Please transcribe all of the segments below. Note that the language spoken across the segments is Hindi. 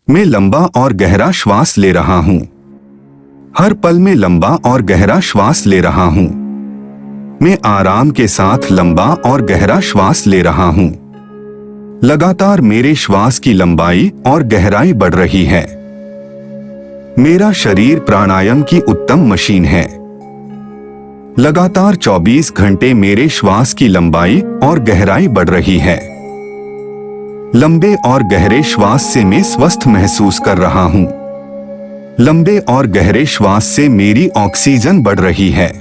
मैं लंबा और गहरा श्वास ले रहा हूं। हर पल में लंबा और गहरा श्वास ले रहा हूं। मैं आराम के साथ लंबा और गहरा श्वास ले रहा हूं। लगातार मेरे श्वास की लंबाई और गहराई बढ़ रही है। मेरा शरीर प्राणायाम की उत्तम मशीन है। लगातार 24 घंटे मेरे श्वास की लंबाई और गहराई बढ़ रही है। लंबे और गहरे श्वास से मैं स्वस्थ महसूस कर रहा हूं। लंबे और गहरे श्वास से मेरी ऑक्सीजन बढ़ रही है।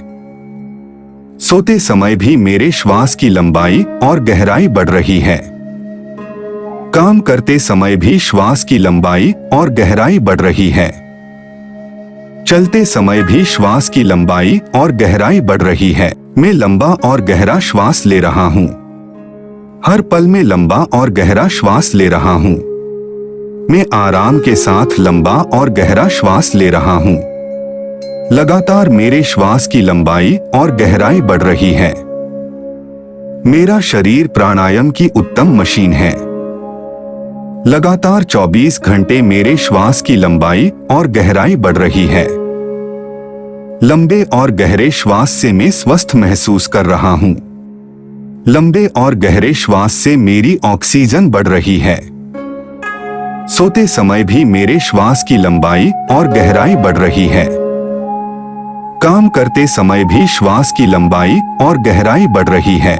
सोते समय भी मेरे श्वास की लंबाई और गहराई बढ़ रही है। काम करते समय भी श्वास की लंबाई और गहराई बढ़ रही है। चलते समय भी श्वास की लंबाई और गहराई बढ़ रही है। मैं लंबा और गहरा श्वास ले रहा हूं। हर पल में लंबा और गहरा श्वास ले रहा हूं। मैं आराम के साथ लंबा और गहरा श्वास ले रहा हूं। लगातार मेरे श्वास की लंबाई और गहराई बढ़ रही है। मेरा शरीर प्राणायाम की उत्तम मशीन है। लगातार 24 घंटे मेरे श्वास की लंबाई और गहराई बढ़ रही है। लंबे और गहरे श्वास से मैं स्वस्थ महसूस कर रहा हूं। लंबे और गहरे श्वास से मेरी ऑक्सीजन बढ़ रही है। सोते समय भी मेरे श्वास की लंबाई और गहराई बढ़ रही है। काम करते समय भी श्वास की लंबाई और गहराई बढ़ रही है।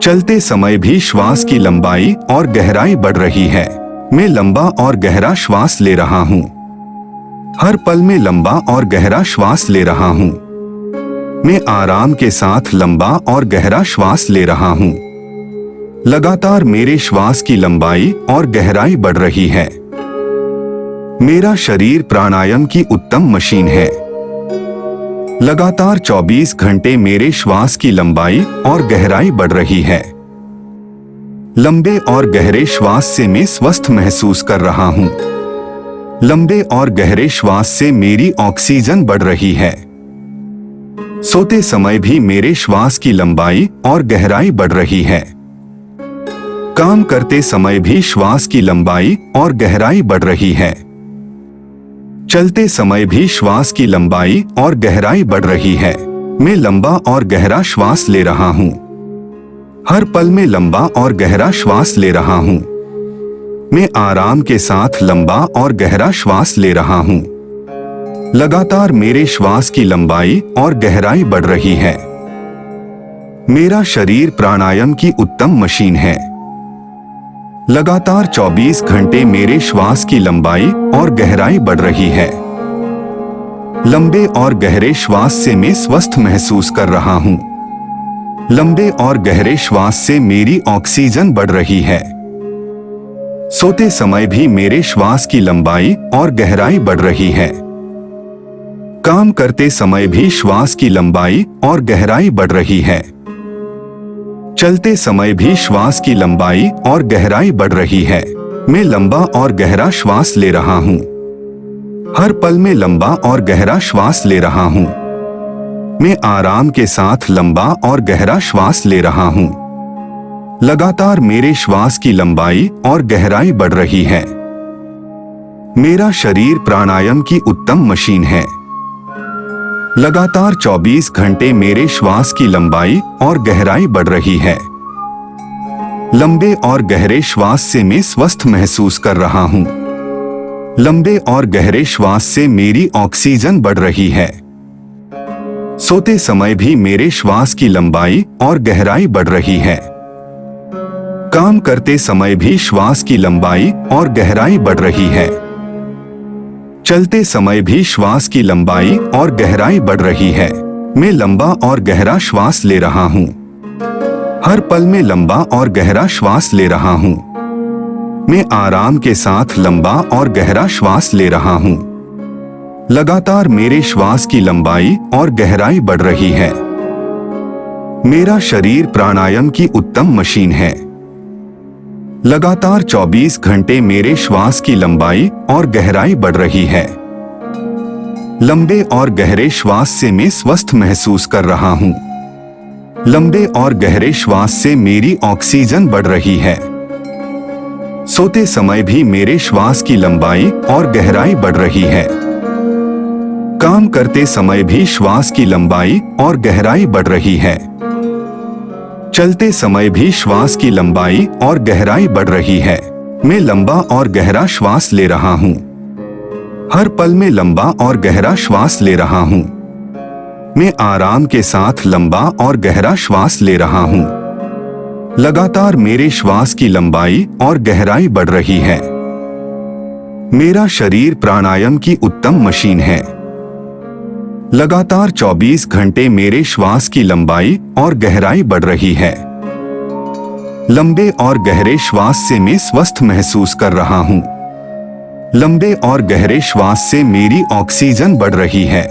चलते समय भी श्वास की लंबाई और गहराई बढ़ रही है। मैं लंबा और गहरा श्वास ले रहा हूं। हर पल में लंबा और गहरा श्वास ले रहा हूं। मैं आराम के साथ लंबा और गहरा श्वास ले रहा हूं। लगातार मेरे श्वास की लंबाई और गहराई बढ़ रही है। मेरा शरीर प्राणायाम की उत्तम मशीन है। लगातार 24 घंटे मेरे श्वास की लंबाई और गहराई बढ़ रही है। लंबे और गहरे श्वास से मैं स्वस्थ महसूस कर रहा हूं। लंबे और गहरे श्वास से मेरी ऑक्सीजन बढ़ रही है। सोते समय भी मेरे श्वास की लंबाई और गहराई बढ़ रही है। काम करते समय भी श्वास की लंबाई और गहराई बढ़ रही है। चलते समय भी श्वास की लंबाई और गहराई बढ़ रही है। मैं लंबा और गहरा श्वास ले रहा हूं। हर पल में लंबा और गहरा श्वास ले रहा हूं। मैं आराम के साथ लंबा और गहरा श्वास ले रहा हूं। लगातार मेरे श्वास की लंबाई और गहराई बढ़ रही है। मेरा शरीर प्राणायाम की उत्तम मशीन है। लगातार 24 घंटे मेरे श्वास की लंबाई और गहराई बढ़ रही है। लंबे और गहरे श्वास से मैं स्वस्थ महसूस कर रहा हूं। लंबे और गहरे श्वास से मेरी ऑक्सीजन बढ़ रही है। सोते समय भी मेरे श्वास की लंबाई और गहराई बढ़ रही है। काम करते समय भी श्वास की लंबाई और गहराई बढ़ रही है। चलते समय भी श्वास की लंबाई और गहराई बढ़ रही है। मैं लंबा और गहरा श्वास ले रहा हूं। हर पल में लंबा और गहरा श्वास ले रहा हूं। मैं आराम के साथ लंबा और गहरा श्वास ले रहा हूं। लगातार मेरे श्वास की लंबाई और गहराई बढ़ रही है। मेरा शरीर प्राणायाम की उत्तम मशीन है। लगातार 24 घंटे मेरे श्वास की लंबाई और गहराई बढ़ रही है। लंबे और गहरे श्वास से मैं स्वस्थ महसूस कर रहा हूं। लंबे और गहरे श्वास से मेरी ऑक्सीजन बढ़ रही है। सोते समय भी मेरे श्वास की लंबाई और गहराई बढ़ रही है। काम करते समय भी श्वास की लंबाई और गहराई बढ़ रही है। चलते समय भी श्वास की लंबाई और गहराई बढ़ रही है। मैं लंबा और गहरा श्वास ले रहा हूं। हर पल में लंबा और गहरा श्वास ले रहा हूं। मैं आराम के साथ लंबा और गहरा श्वास ले रहा हूं। लगातार मेरे श्वास की लंबाई और गहराई बढ़ रही है। मेरा शरीर प्राणायाम की उत्तम मशीन है। लगातार 24 घंटे मेरे श्वास की लंबाई और गहराई बढ़ रही है। लंबे और गहरे श्वास से मैं स्वस्थ महसूस कर रहा हूं। लंबे और गहरे श्वास से मेरी ऑक्सीजन बढ़ रही है। सोते समय भी मेरे श्वास की लंबाई और गहराई बढ़ रही है। काम करते समय भी श्वास की लंबाई और गहराई बढ़ रही है। चलते समय भी श्वास की लंबाई और गहराई बढ़ रही है। मैं लंबा और गहरा श्वास ले रहा हूँ। हर पल में लंबा और गहरा श्वास ले रहा हूँ। मैं आराम के साथ लंबा और गहरा श्वास ले रहा हूँ। लगातार मेरे श्वास की लंबाई और गहराई बढ़ रही है। मेरा शरीर प्राणायाम की उत्तम मशीन है। लगातार 24 घंटे मेरे श्वास की लंबाई और गहराई बढ़ रही है। लंबे और गहरे श्वास से मैं स्वस्थ महसूस कर रहा हूँ। लंबे और गहरे श्वास से मेरी ऑक्सीजन बढ़ रही है।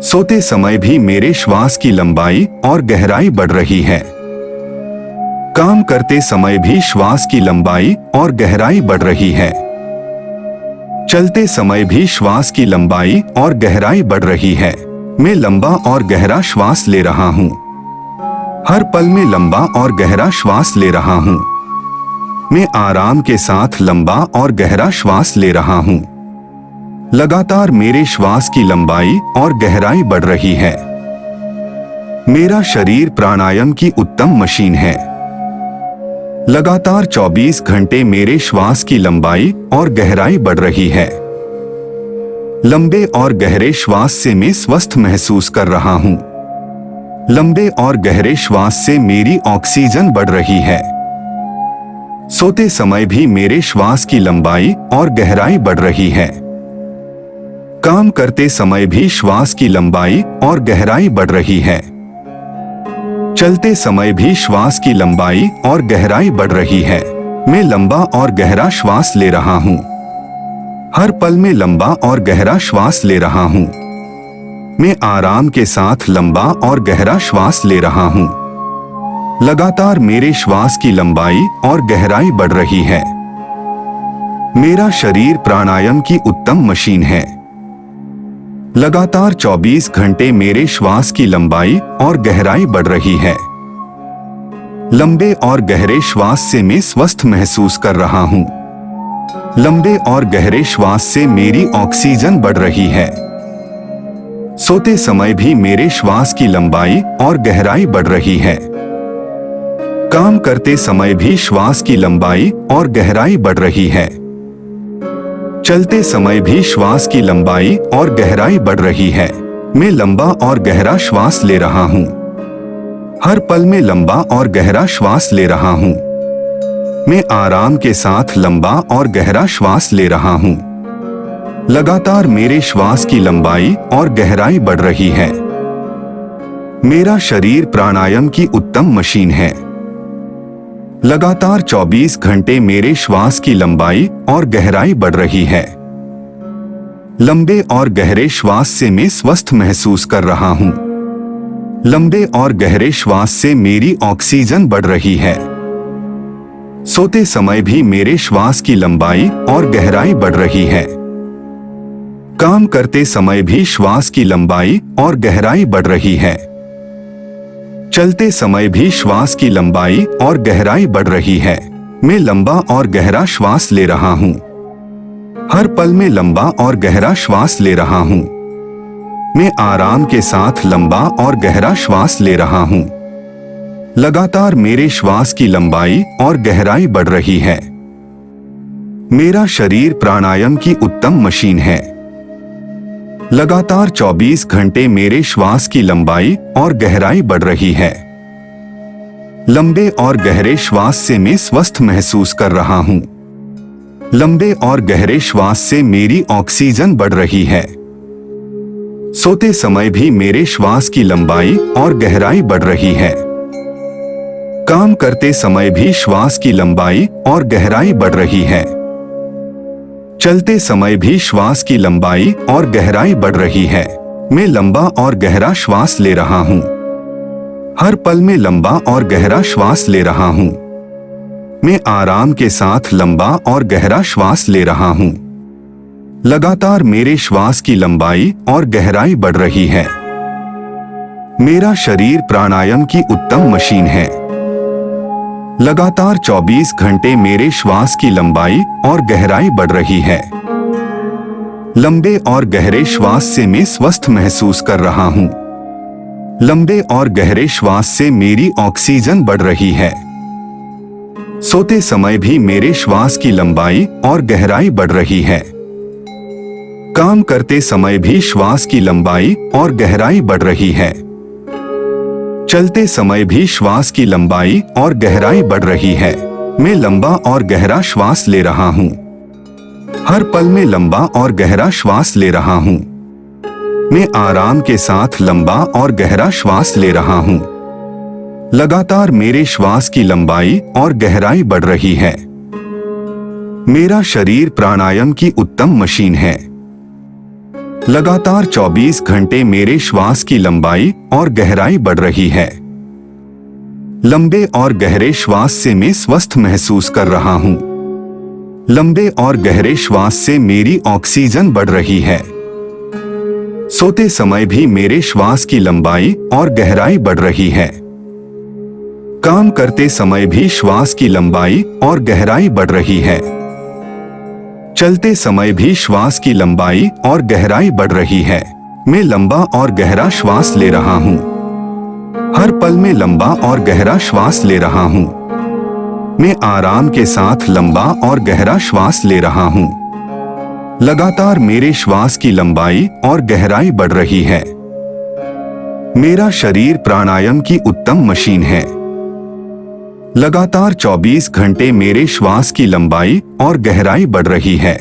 सोते समय भी मेरे श्वास की लंबाई और गहराई बढ़ रही है। काम करते समय भी श्वास की लंबाई और गहराई बढ़ रही है। चलते समय भी श्वास की लंबाई और गहराई बढ़ रही है। मैं लंबा और गहरा श्वास ले रहा हूँ। हर पल में लंबा और गहरा श्वास ले रहा हूँ। मैं आराम के साथ लंबा और गहरा श्वास ले रहा हूँ। लगातार मेरे श्वास की लंबाई और गहराई बढ़ रही है। मेरा शरीर प्राणायाम की उत्तम मशीन है। लगातार 24 घंटे मेरे श्वास की लंबाई और गहराई बढ़ रही है। लंबे और गहरे श्वास से मैं स्वस्थ महसूस कर रहा हूँ। लंबे और गहरे श्वास से मेरी ऑक्सीजन बढ़ रही है। सोते समय भी मेरे श्वास की लंबाई और गहराई बढ़ रही है। काम करते समय भी श्वास की लंबाई और गहराई बढ़ रही है। चलते समय भी श्वास की लंबाई और गहराई बढ़ रही है। मैं लंबा और गहरा श्वास ले रहा हूँ। हर पल में लंबा और गहरा श्वास ले रहा हूँ। मैं आराम के साथ लंबा और गहरा श्वास ले रहा हूँ। लगातार मेरे श्वास की लंबाई और गहराई बढ़ रही है। मेरा शरीर प्राणायाम की उत्तम मशीन है। लगातार 24 घंटे मेरे श्वास की लंबाई और गहराई बढ़ रही है। लंबे और गहरे श्वास से मैं स्वस्थ महसूस कर रहा हूँ। लंबे और गहरे श्वास से मेरी ऑक्सीजन बढ़ रही है। सोते समय भी मेरे श्वास की लंबाई और गहराई बढ़ रही है। काम करते समय भी श्वास की लंबाई और गहराई बढ़ रही है। चलते समय भी श्वास की लंबाई और गहराई बढ़ रही है। मैं लंबा और गहरा श्वास ले रहा हूँ। हर पल में लंबा और गहरा श्वास ले रहा हूँ। मैं आराम के साथ लंबा और गहरा श्वास ले रहा हूँ। लगातार मेरे श्वास की लंबाई और गहराई बढ़ रही है। मेरा शरीर प्राणायाम की उत्तम मशीन है। लगातार 24 घंटे मेरे श्वास की लंबाई और गहराई बढ़ रही है। लंबे और गहरे श्वास से मैं स्वस्थ महसूस कर रहा हूँ। लंबे और गहरे श्वास से मेरी ऑक्सीजन बढ़ रही है। सोते समय भी मेरे श्वास की लंबाई और गहराई बढ़ रही है। काम करते समय भी श्वास की लंबाई और गहराई बढ़ रही है। चलते समय भी श्वास की लंबाई और गहराई बढ़ रही है। मैं लंबा और गहरा श्वास ले रहा हूँ। हर पल में लंबा और गहरा श्वास ले रहा हूँ। मैं आराम के साथ लंबा और गहरा श्वास ले रहा हूँ। लगातार मेरे श्वास की लंबाई और गहराई बढ़ रही है। मेरा शरीर प्राणायाम की उत्तम मशीन है। लगातार 24 घंटे मेरे श्वास की लंबाई और गहराई बढ़ रही है। लंबे और गहरे श्वास से मैं स्वस्थ महसूस कर रहा हूँ। लंबे और गहरे श्वास से मेरी ऑक्सीजन बढ़ रही है। सोते समय भी मेरे श्वास की लंबाई और गहराई बढ़ रही है। काम करते समय भी श्वास की लंबाई और गहराई बढ़ रही है। चलते समय भी श्वास की लंबाई और गहराई बढ़ रही है। मैं लंबा और गहरा श्वास ले रहा हूँ। हर पल में लंबा और गहरा श्वास ले रहा हूँ। मैं आराम के साथ लंबा और गहरा श्वास ले रहा हूँ। लगातार मेरे श्वास की लंबाई और गहराई बढ़ रही है। मेरा शरीर प्राणायाम की उत्तम मशीन है। लगातार 24 घंटे मेरे श्वास की लंबाई और गहराई बढ़ रही है। लंबे और गहरे श्वास से मैं स्वस्थ महसूस कर रहा हूं। लंबे और गहरे श्वास से मेरी ऑक्सीजन बढ़ रही है। सोते समय भी मेरे श्वास की लंबाई और गहराई बढ़ रही है। काम करते समय भी श्वास की लंबाई और गहराई बढ़ रही है। चलते समय भी श्वास की लंबाई और गहराई बढ़ रही है। मैं लंबा और गहरा श्वास ले रहा हूं। हर पल में लंबा और गहरा श्वास ले रहा हूं। मैं आराम के साथ लंबा और गहरा श्वास ले रहा हूं। लगातार मेरे श्वास की लंबाई और गहराई बढ़ रही है। मेरा शरीर प्राणायाम की उत्तम मशीन है। लगातार 24 घंटे मेरे श्वास की लंबाई और गहराई बढ़ रही है। लंबे और गहरे श्वास से मैं स्वस्थ महसूस कर रहा हूं। लंबे और गहरे श्वास से मेरी ऑक्सीजन बढ़ रही है। सोते समय भी मेरे श्वास की लंबाई और गहराई बढ़ रही है। काम करते समय भी श्वास की लंबाई और गहराई बढ़ रही है। चलते समय भी श्वास की लंबाई और गहराई बढ़ रही है। मैं लंबा और गहरा श्वास ले रहा हूं। हर पल में लंबा और गहरा श्वास ले रहा हूं। मैं आराम के साथ लंबा और गहरा श्वास ले रहा हूं। लगातार मेरे श्वास की लंबाई और गहराई बढ़ रही है। मेरा शरीर प्राणायाम की उत्तम मशीन है। लगातार 24 घंटे मेरे श्वास की लंबाई और गहराई बढ़ रही है।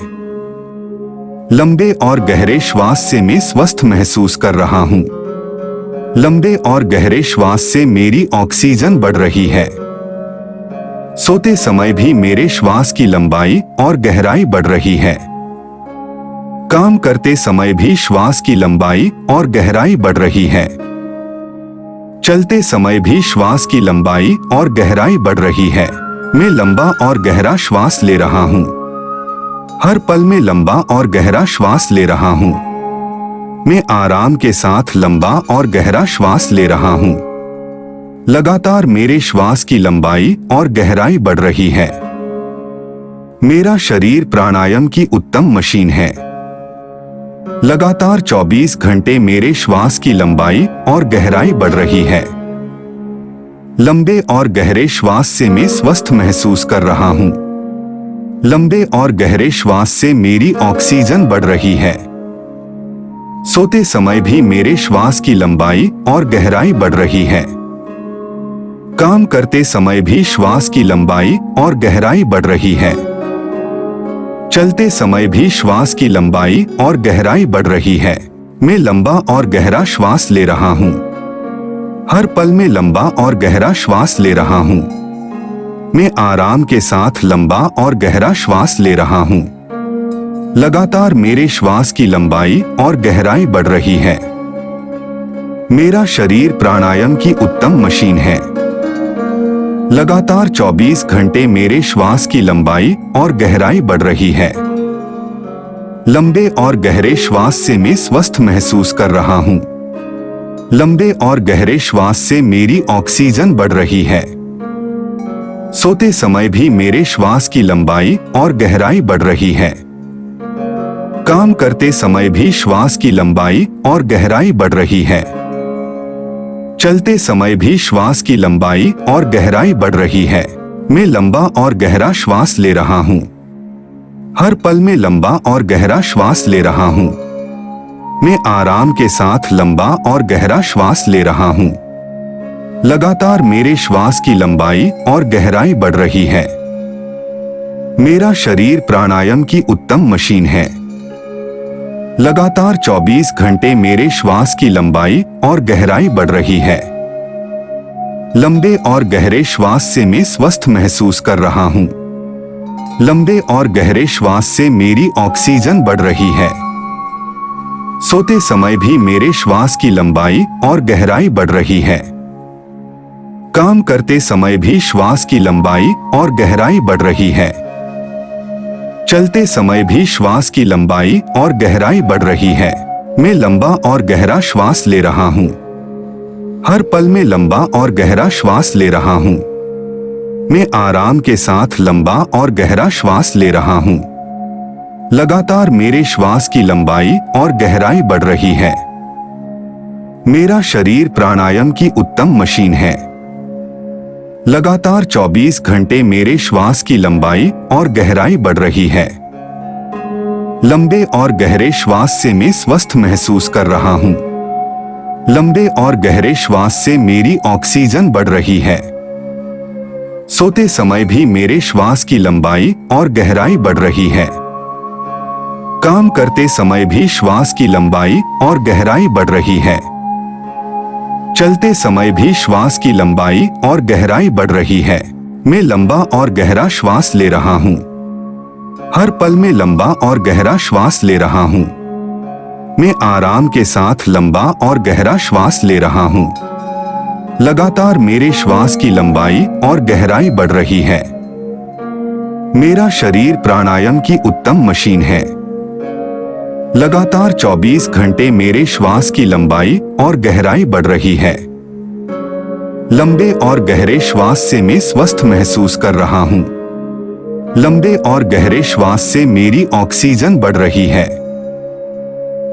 लंबे और गहरे श्वास से मैं स्वस्थ महसूस कर रहा हूं। लंबे और गहरे श्वास से मेरी ऑक्सीजन बढ़ रही है। सोते समय भी मेरे श्वास की लंबाई और गहराई बढ़ रही है। काम करते समय भी श्वास की लंबाई और गहराई बढ़ रही है। चलते समय भी श्वास की लंबाई और गहराई बढ़ रही है। मैं लंबा और गहरा श्वास ले रहा हूं। हर पल में लंबा और गहरा श्वास ले रहा हूं। मैं आराम के साथ लंबा और गहरा श्वास ले रहा हूं। लगातार मेरे श्वास की लंबाई और गहराई बढ़ रही है। मेरा शरीर प्राणायाम की उत्तम मशीन है। लगातार 24 घंटे मेरे श्वास की लंबाई और गहराई बढ़ रही है। लंबे और गहरे श्वास से मैं स्वस्थ महसूस कर रहा हूं। लंबे और गहरे श्वास से मेरी ऑक्सीजन बढ़ रही है। सोते समय भी मेरे श्वास की लंबाई और गहराई बढ़ रही है। काम करते समय भी श्वास की लंबाई और गहराई बढ़ रही है। चलते समय भी श्वास की लंबाई और गहराई बढ़ रही है। मैं लंबा और गहरा श्वास ले रहा हूं। हर पल में लंबा और गहरा श्वास ले रहा हूं। मैं आराम के साथ लंबा और गहरा श्वास ले रहा हूं। लगातार मेरे श्वास की लंबाई और गहराई बढ़ रही है। मेरा शरीर प्राणायाम की उत्तम मशीन है। लगातार 24 घंटे मेरे श्वास की लंबाई और गहराई बढ़ रही है। लंबे और गहरे श्वास से मैं स्वस्थ महसूस कर रहा हूं। लंबे और गहरे श्वास से मेरी ऑक्सीजन बढ़ रही है। सोते समय भी मेरे श्वास की लंबाई और गहराई बढ़ रही है। काम करते समय भी श्वास की लंबाई और गहराई बढ़ रही है। चलते समय भी श्वास की लंबाई और गहराई बढ़ रही है। मैं लंबा और गहरा श्वास ले रहा हूं। हर पल में लंबा और गहरा श्वास ले रहा हूं। मैं आराम के साथ लंबा और गहरा श्वास ले रहा हूं। लगातार मेरे श्वास की लंबाई और गहराई बढ़ रही है। मेरा शरीर प्राणायाम की उत्तम मशीन है। लगातार 24 घंटे मेरे श्वास की लंबाई और गहराई बढ़ रही है। लंबे और गहरे श्वास से मैं स्वस्थ महसूस कर रहा हूं। लंबे और गहरे श्वास से मेरी ऑक्सीजन बढ़ रही है। सोते समय भी मेरे श्वास की लंबाई और गहराई बढ़ रही है। काम करते समय भी श्वास की लंबाई और गहराई बढ़ रही है। चलते समय भी श्वास की लंबाई और गहराई बढ़ रही है। मैं लंबा और गहरा श्वास ले रहा हूं। हर पल में लंबा और गहरा श्वास ले रहा हूं। मैं आराम के साथ लंबा और गहरा श्वास ले रहा हूँ। लगातार मेरे श्वास की लंबाई और गहराई बढ़ रही है। मेरा शरीर प्राणायाम की उत्तम मशीन है। लगातार 24 घंटे मेरे श्वास की लंबाई और गहराई बढ़ रही है। लंबे और गहरे श्वास से मैं स्वस्थ महसूस कर रहा हूँ। लंबे और गहरे श्वास से मेरी ऑक्सीजन बढ़ रही है। सोते समय भी मेरे श्वास की लंबाई और गहराई बढ़ रही है। काम करते समय भी श्वास की लंबाई और गहराई बढ़ रही है। चलते समय भी श्वास की लंबाई और गहराई बढ़ रही है। मैं लंबा और गहरा श्वास ले रहा हूँ। हर पल में लंबा और गहरा श्वास ले रहा हूँ। मैं आराम के साथ लंबा और गहरा श्वास ले रहा हूँ। लगातार मेरे श्वास की लंबाई और गहराई बढ़ रही है। मेरा शरीर प्राणायाम की उत्तम मशीन है। लगातार 24 घंटे मेरे श्वास की लंबाई और गहराई बढ़ रही है। लंबे और गहरे श्वास से मैं स्वस्थ महसूस कर रहा हूँ। लंबे और गहरे श्वास से मेरी ऑक्सीजन बढ़ रही है।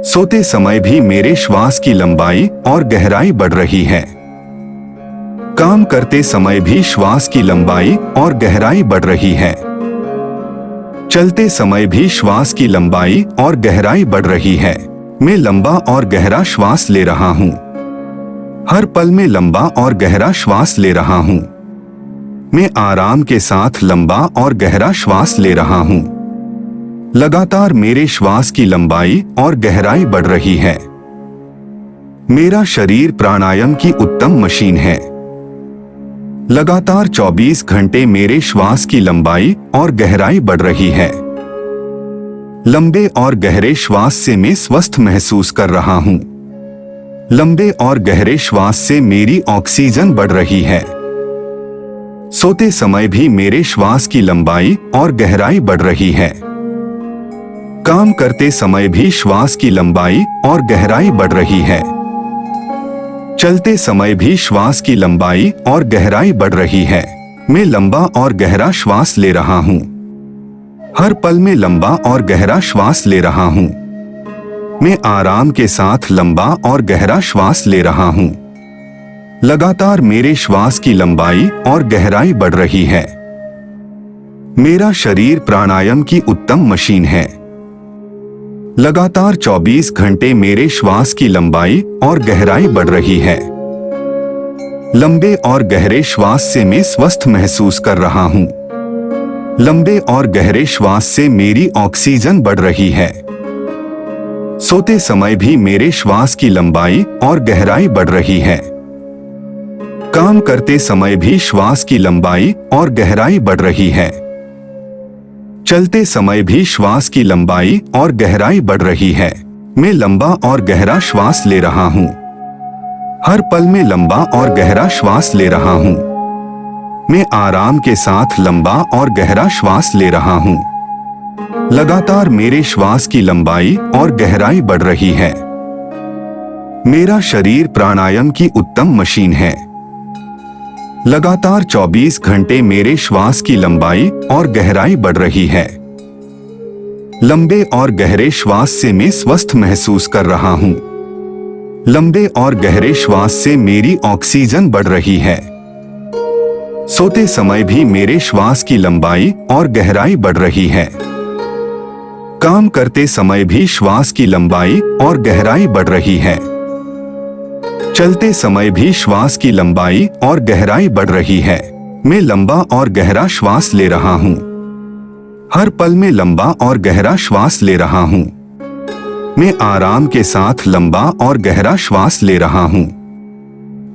सोते समय भी मेरे श्वास की लंबाई और गहराई बढ़ रही है। काम करते समय भी श्वास की लंबाई और गहराई बढ़ रही है। चलते समय भी श्वास की लंबाई और गहराई बढ़ रही है। मैं लंबा और गहरा श्वास ले रहा हूँ। हर पल में लंबा और गहरा श्वास ले रहा हूँ। मैं आराम के साथ लंबा और गहरा श्वास ले रहा हूँ। लगातार मेरे श्वास की लंबाई और गहराई बढ़ रही है। मेरा शरीर प्राणायाम की उत्तम मशीन है। लगातार 24 घंटे मेरे श्वास की लंबाई और गहराई बढ़ रही है। लंबे और गहरे श्वास से मैं स्वस्थ महसूस कर रहा हूँ। लंबे और गहरे श्वास से मेरी ऑक्सीजन बढ़ रही है। सोते समय भी मेरे श्वास की लंबाई और गहराई बढ़ रही है। काम करते समय भी श्वास की लंबाई और गहराई बढ़ रही है। चलते समय भी श्वास की लंबाई और गहराई बढ़ रही है। मैं लंबा और गहरा श्वास ले रहा हूँ। हर पल में लंबा और गहरा श्वास ले रहा हूँ। मैं आराम के साथ लंबा और गहरा श्वास ले रहा हूँ। लगातार मेरे श्वास की लंबाई और गहराई बढ़ रही है। मेरा शरीर प्राणायाम की उत्तम मशीन है। लगातार 24 घंटे मेरे श्वास की लंबाई और गहराई बढ़ रही है। लंबे और गहरे श्वास से मैं स्वस्थ महसूस कर रहा हूँ। लंबे और गहरे श्वास से मेरी ऑक्सीजन बढ़ रही है। सोते समय भी मेरे श्वास की लंबाई और गहराई बढ़ रही है। काम करते समय भी श्वास की लंबाई और गहराई बढ़ रही है। चलते समय भी श्वास की लंबाई और गहराई बढ़ रही है। मैं लंबा और गहरा श्वास ले रहा हूँ। हर पल में लंबा और गहरा श्वास ले रहा हूँ। मैं आराम के साथ लंबा और गहरा श्वास ले रहा हूँ। लगातार मेरे श्वास की लंबाई और गहराई बढ़ रही है। मेरा शरीर प्राणायाम की उत्तम मशीन है। लगातार 24 घंटे मेरे श्वास की लंबाई और गहराई बढ़ रही है। लंबे और गहरे श्वास से मैं स्वस्थ महसूस कर रहा हूँ। लंबे और गहरे श्वास से मेरी ऑक्सीजन बढ़ रही है। सोते समय भी मेरे श्वास की लंबाई और गहराई बढ़ रही है। काम करते समय भी श्वास की लंबाई और गहराई बढ़ रही है। चलते समय भी श्वास की लंबाई और गहराई बढ़ रही है। मैं लंबा और गहरा श्वास ले रहा हूँ। हर पल में लंबा और गहरा श्वास ले रहा हूँ। मैं आराम के साथ लंबा और गहरा श्वास ले रहा हूँ।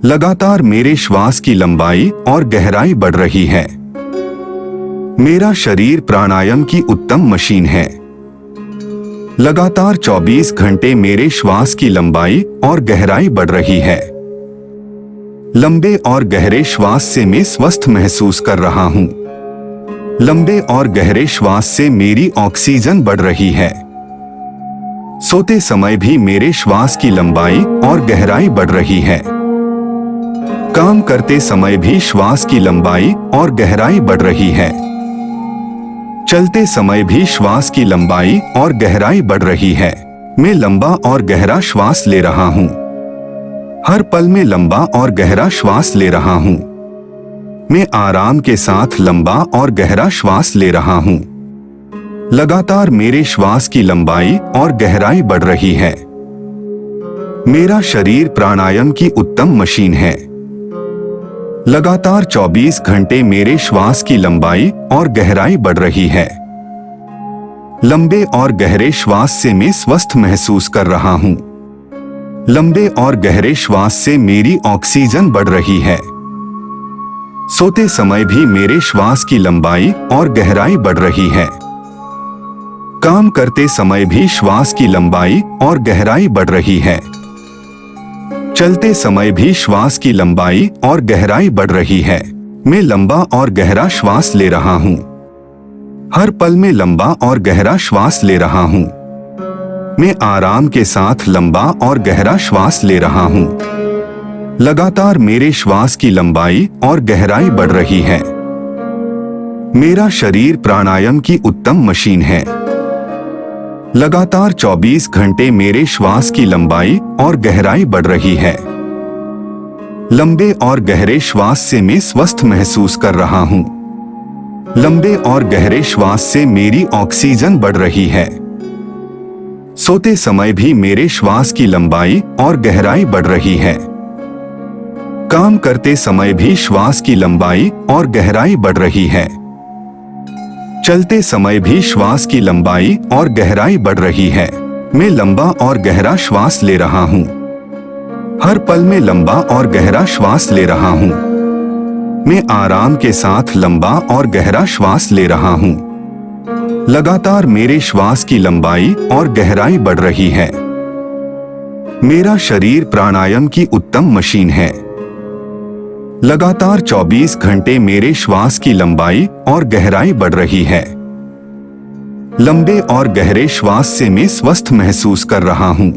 लगातार मेरे श्वास की लंबाई और गहराई बढ़ रही है। मेरा शरीर प्राणायाम की उत्तम मशीन है। लगातार 24 घंटे मेरे श्वास की लंबाई और गहराई बढ़ रही है। लंबे और गहरे श्वास से मैं स्वस्थ महसूस कर रहा हूँ। लंबे और गहरे श्वास से मेरी ऑक्सीजन बढ़ रही है। सोते समय भी मेरे श्वास की लंबाई और गहराई बढ़ रही है। काम काम करते समय भी श्वास की लंबाई और गहराई बढ़ रही है। चलते समय भी श्वास की लंबाई और गहराई बढ़ रही है। मैं लंबा और गहरा श्वास ले रहा हूँ। हर पल में लंबा और गहरा श्वास ले रहा हूँ। मैं आराम के साथ लंबा और गहरा श्वास ले रहा हूँ। लगातार मेरे श्वास की लंबाई और गहराई बढ़ रही है। मेरा शरीर प्राणायाम की उत्तम मशीन है। लगातार 24 घंटे मेरे श्वास की लंबाई और गहराई बढ़ रही है। लंबे और गहरे श्वास से मैं स्वस्थ महसूस कर रहा हूँ। लंबे और गहरे श्वास से मेरी ऑक्सीजन बढ़ रही है। सोते समय भी मेरे श्वास की लंबाई और गहराई बढ़ रही है। काम करते समय भी श्वास की लंबाई और गहराई बढ़ रही है। चलते समय भी श्वास की लंबाई और गहराई बढ़ रही है। मैं लंबा और गहरा श्वास ले रहा हूँ। हर पल में लंबा और गहरा श्वास ले रहा हूँ। मैं आराम के साथ लंबा और गहरा श्वास ले रहा हूँ। लगातार मेरे श्वास की लंबाई और गहराई बढ़ रही है। मेरा शरीर प्राणायाम की उत्तम मशीन है। लगातार 24 घंटे मेरे श्वास की लंबाई और गहराई बढ़ रही है। लंबे और गहरे श्वास से मैं स्वस्थ महसूस कर रहा हूँ। लंबे और गहरे श्वास से मेरी ऑक्सीजन बढ़ रही है। सोते समय भी मेरे श्वास की लंबाई और गहराई बढ़ रही है। काम करते समय भी श्वास की लंबाई और गहराई बढ़ रही है। चलते समय भी श्वास की लंबाई और गहराई बढ़ रही है। मैं लंबा और गहरा श्वास ले रहा हूँ। हर पल में लंबा और गहरा श्वास ले रहा हूँ। मैं आराम के साथ लंबा और गहरा श्वास ले रहा हूँ। लगातार मेरे श्वास की लंबाई और गहराई बढ़ रही है। मेरा शरीर प्राणायाम की उत्तम मशीन है। लगातार 24 घंटे मेरे श्वास की लंबाई और गहराई बढ़ रही है। लंबे और गहरे श्वास से मैं स्वस्थ महसूस कर रहा हूँ।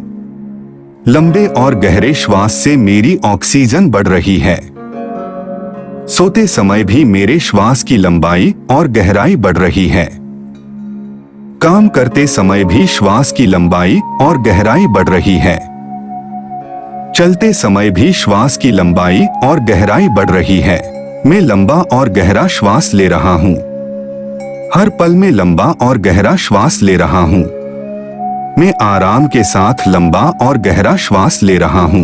लंबे और गहरे श्वास से मेरी ऑक्सीजन बढ़ रही है। सोते समय भी मेरे श्वास की लंबाई और गहराई बढ़ रही है। काम करते समय भी श्वास की लंबाई और गहराई बढ़ रही है। चलते समय भी श्वास की लंबाई और गहराई बढ़ रही है। मैं लंबा और गहरा श्वास ले रहा हूँ। हर पल में लंबा और गहरा श्वास ले रहा हूँ। मैं आराम के साथ लंबा और गहरा श्वास ले रहा हूँ।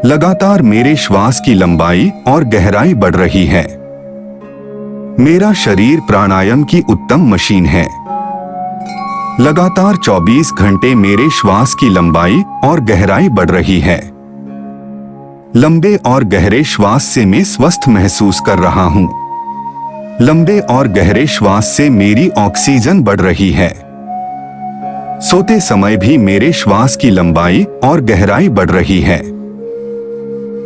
लगातार मेरे श्वास की लंबाई और गहराई बढ़ रही है। मेरा शरीर प्राणायाम की उत्तम मशीन है। लगातार 24 घंटे मेरे श्वास की लंबाई और गहराई बढ़ रही है। लंबे और गहरे श्वास से मैं स्वस्थ महसूस कर रहा हूँ। लंबे और गहरे श्वास से मेरी ऑक्सीजन बढ़ रही है। सोते समय भी मेरे श्वास की लंबाई और गहराई बढ़ रही है।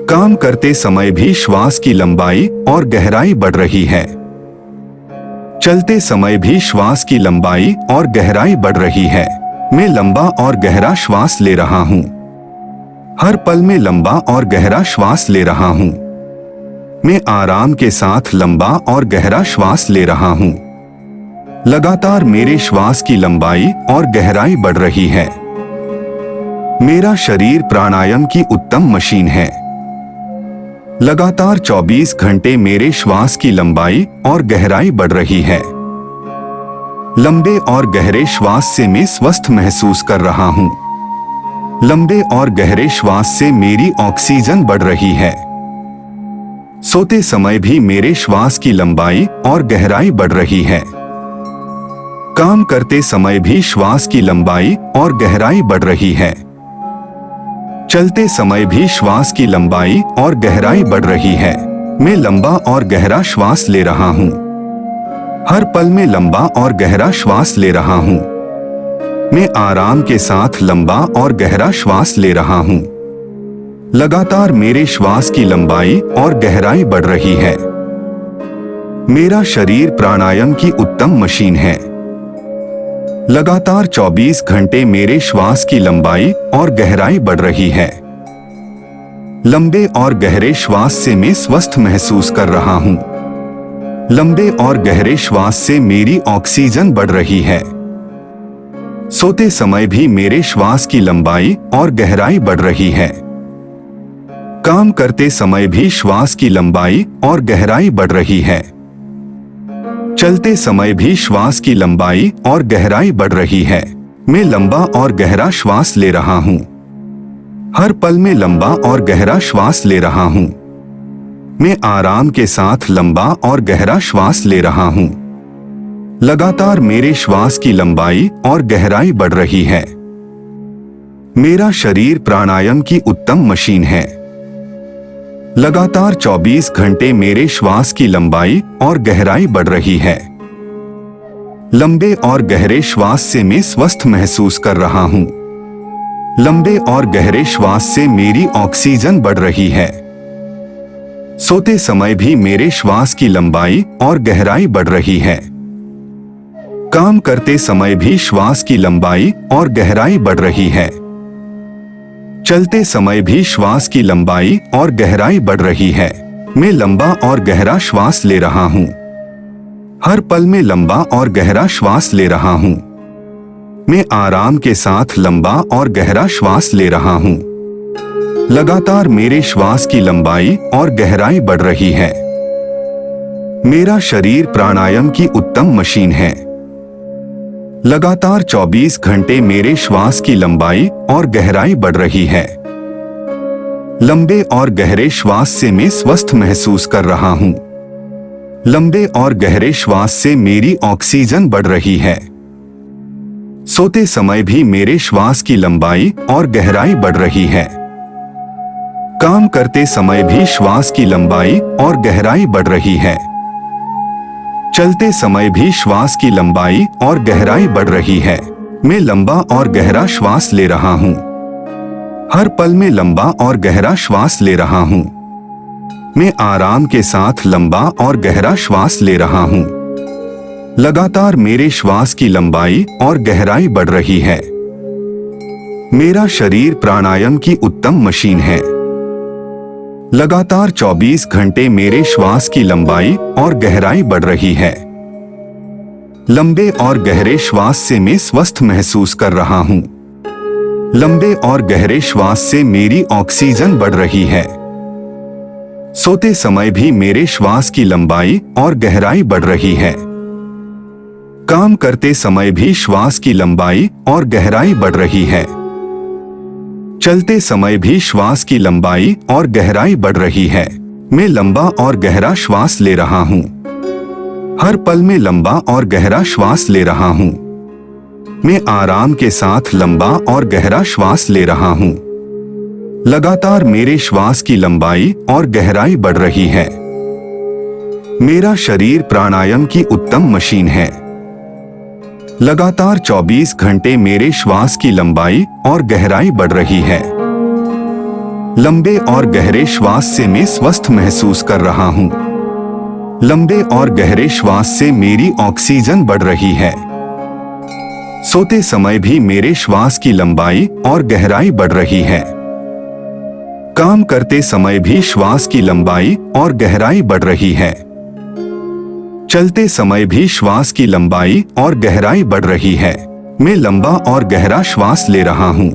काम करते समय भी श्वास की लंबाई और गहराई बढ़ रही है। चलते समय भी श्वास की लंबाई और गहराई बढ़ रही है। मैं लंबा और गहरा श्वास ले रहा हूँ। हर पल में लंबा और गहरा श्वास ले रहा हूँ। मैं आराम के साथ लंबा और गहरा श्वास ले रहा हूँ। लगातार मेरे श्वास की लंबाई और गहराई बढ़ रही है। मेरा शरीर प्राणायाम की उत्तम मशीन है। लगातार 24 घंटे मेरे श्वास की लंबाई और गहराई बढ़ रही है। लंबे और गहरे श्वास से मैं स्वस्थ महसूस कर रहा हूँ। लंबे और गहरे श्वास से मेरी ऑक्सीजन बढ़ रही है। सोते समय भी मेरे श्वास की लंबाई और गहराई बढ़ रही है। काम करते समय भी श्वास की लंबाई और गहराई बढ़ रही है। चलते समय भी श्वास की लंबाई और गहराई बढ़ रही है। मैं लंबा और गहरा श्वास ले रहा हूँ। हर पल में लंबा और गहरा श्वास ले रहा हूँ। मैं आराम के साथ लंबा और गहरा श्वास ले रहा हूँ। लगातार मेरे श्वास की लंबाई और गहराई बढ़ रही है। मेरा शरीर प्राणायाम की उत्तम मशीन है। लगातार 24 घंटे मेरे श्वास की लंबाई और गहराई बढ़ रही है। लंबे और गहरे श्वास से मैं स्वस्थ महसूस कर रहा हूँ। लंबे और गहरे श्वास से मेरी ऑक्सीजन बढ़ रही है। सोते समय भी मेरे श्वास की लंबाई और गहराई बढ़ रही है। काम करते समय भी श्वास की लंबाई और गहराई बढ़ रही है। चलते समय भी श्वास की लंबाई और गहराई बढ़ रही है। मैं लंबा और गहरा श्वास ले रहा हूँ। हर पल में लंबा और गहरा श्वास ले रहा हूँ। मैं आराम के साथ लंबा और गहरा श्वास ले रहा हूँ। लगातार मेरे श्वास की लंबाई और गहराई बढ़ रही है। मेरा शरीर प्राणायाम की उत्तम मशीन है। लगातार 24 घंटे मेरे श्वास की लंबाई और गहराई बढ़ रही है। लंबे और गहरे श्वास से मैं स्वस्थ महसूस कर रहा हूँ। लंबे और गहरे श्वास से मेरी ऑक्सीजन बढ़ रही है। सोते समय भी मेरे श्वास की लंबाई और गहराई बढ़ रही है। काम करते समय भी श्वास की लंबाई और गहराई बढ़ रही है। चलते समय भी श्वास की लंबाई और गहराई बढ़ रही है। मैं लंबा और गहरा श्वास ले रहा हूँ। हर पल में लंबा और गहरा श्वास ले रहा हूँ। मैं आराम के साथ लंबा और गहरा श्वास ले रहा हूँ। लगातार मेरे श्वास की लंबाई और गहराई बढ़ रही है। मेरा शरीर प्राणायाम की उत्तम मशीन है। लगातार 24 घंटे मेरे श्वास की लंबाई और गहराई बढ़ रही है। लंबे और गहरे श्वास से मैं स्वस्थ महसूस कर रहा हूँ। लंबे और गहरे श्वास से मेरी ऑक्सीजन बढ़ रही है। सोते समय भी मेरे श्वास की लंबाई और गहराई बढ़ रही है। काम करते समय भी श्वास की लंबाई और गहराई बढ़ रही है। चलते समय भी श्वास की लंबाई और गहराई बढ़ रही है। मैं लंबा और गहरा श्वास ले रहा हूँ। हर पल में लंबा और गहरा श्वास ले रहा हूँ। मैं आराम के साथ लंबा और गहरा श्वास ले रहा हूँ। लगातार मेरे श्वास की लंबाई और गहराई बढ़ रही है। मेरा शरीर प्राणायाम की उत्तम मशीन है। लगातार 24 घंटे मेरे श्वास की लंबाई और गहराई बढ़ रही है। लंबे और गहरे श्वास से मैं स्वस्थ महसूस कर रहा हूँ। लंबे और गहरे श्वास से मेरी ऑक्सीजन बढ़ रही है। सोते समय भी मेरे श्वास की लंबाई और गहराई बढ़ रही है। काम करते समय भी श्वास की लंबाई और गहराई बढ़ रही है। चलते समय भी श्वास की लंबाई और गहराई बढ़ रही है। मैं लंबा और गहरा श्वास ले रहा हूँ। हर पल में लंबा और गहरा श्वास ले रहा हूँ। मैं आराम के साथ लंबा और गहरा श्वास ले रहा हूँ। लगातार मेरे श्वास की लंबाई और गहराई बढ़ रही है। मेरा शरीर प्राणायाम की उत्तम मशीन है। लगातार 24 घंटे मेरे श्वास की लंबाई और गहराई बढ़ रही है। लंबे और गहरे श्वास से मैं स्वस्थ महसूस कर रहा हूँ। लंबे और गहरे श्वास से मेरी ऑक्सीजन बढ़ रही है। सोते समय भी मेरे श्वास की लंबाई और गहराई बढ़ रही है। काम करते समय भी श्वास की लंबाई और गहराई बढ़ रही है। चलते समय भी श्वास की लंबाई और गहराई बढ़ रही है। मैं लंबा और गहरा श्वास ले रहा हूँ।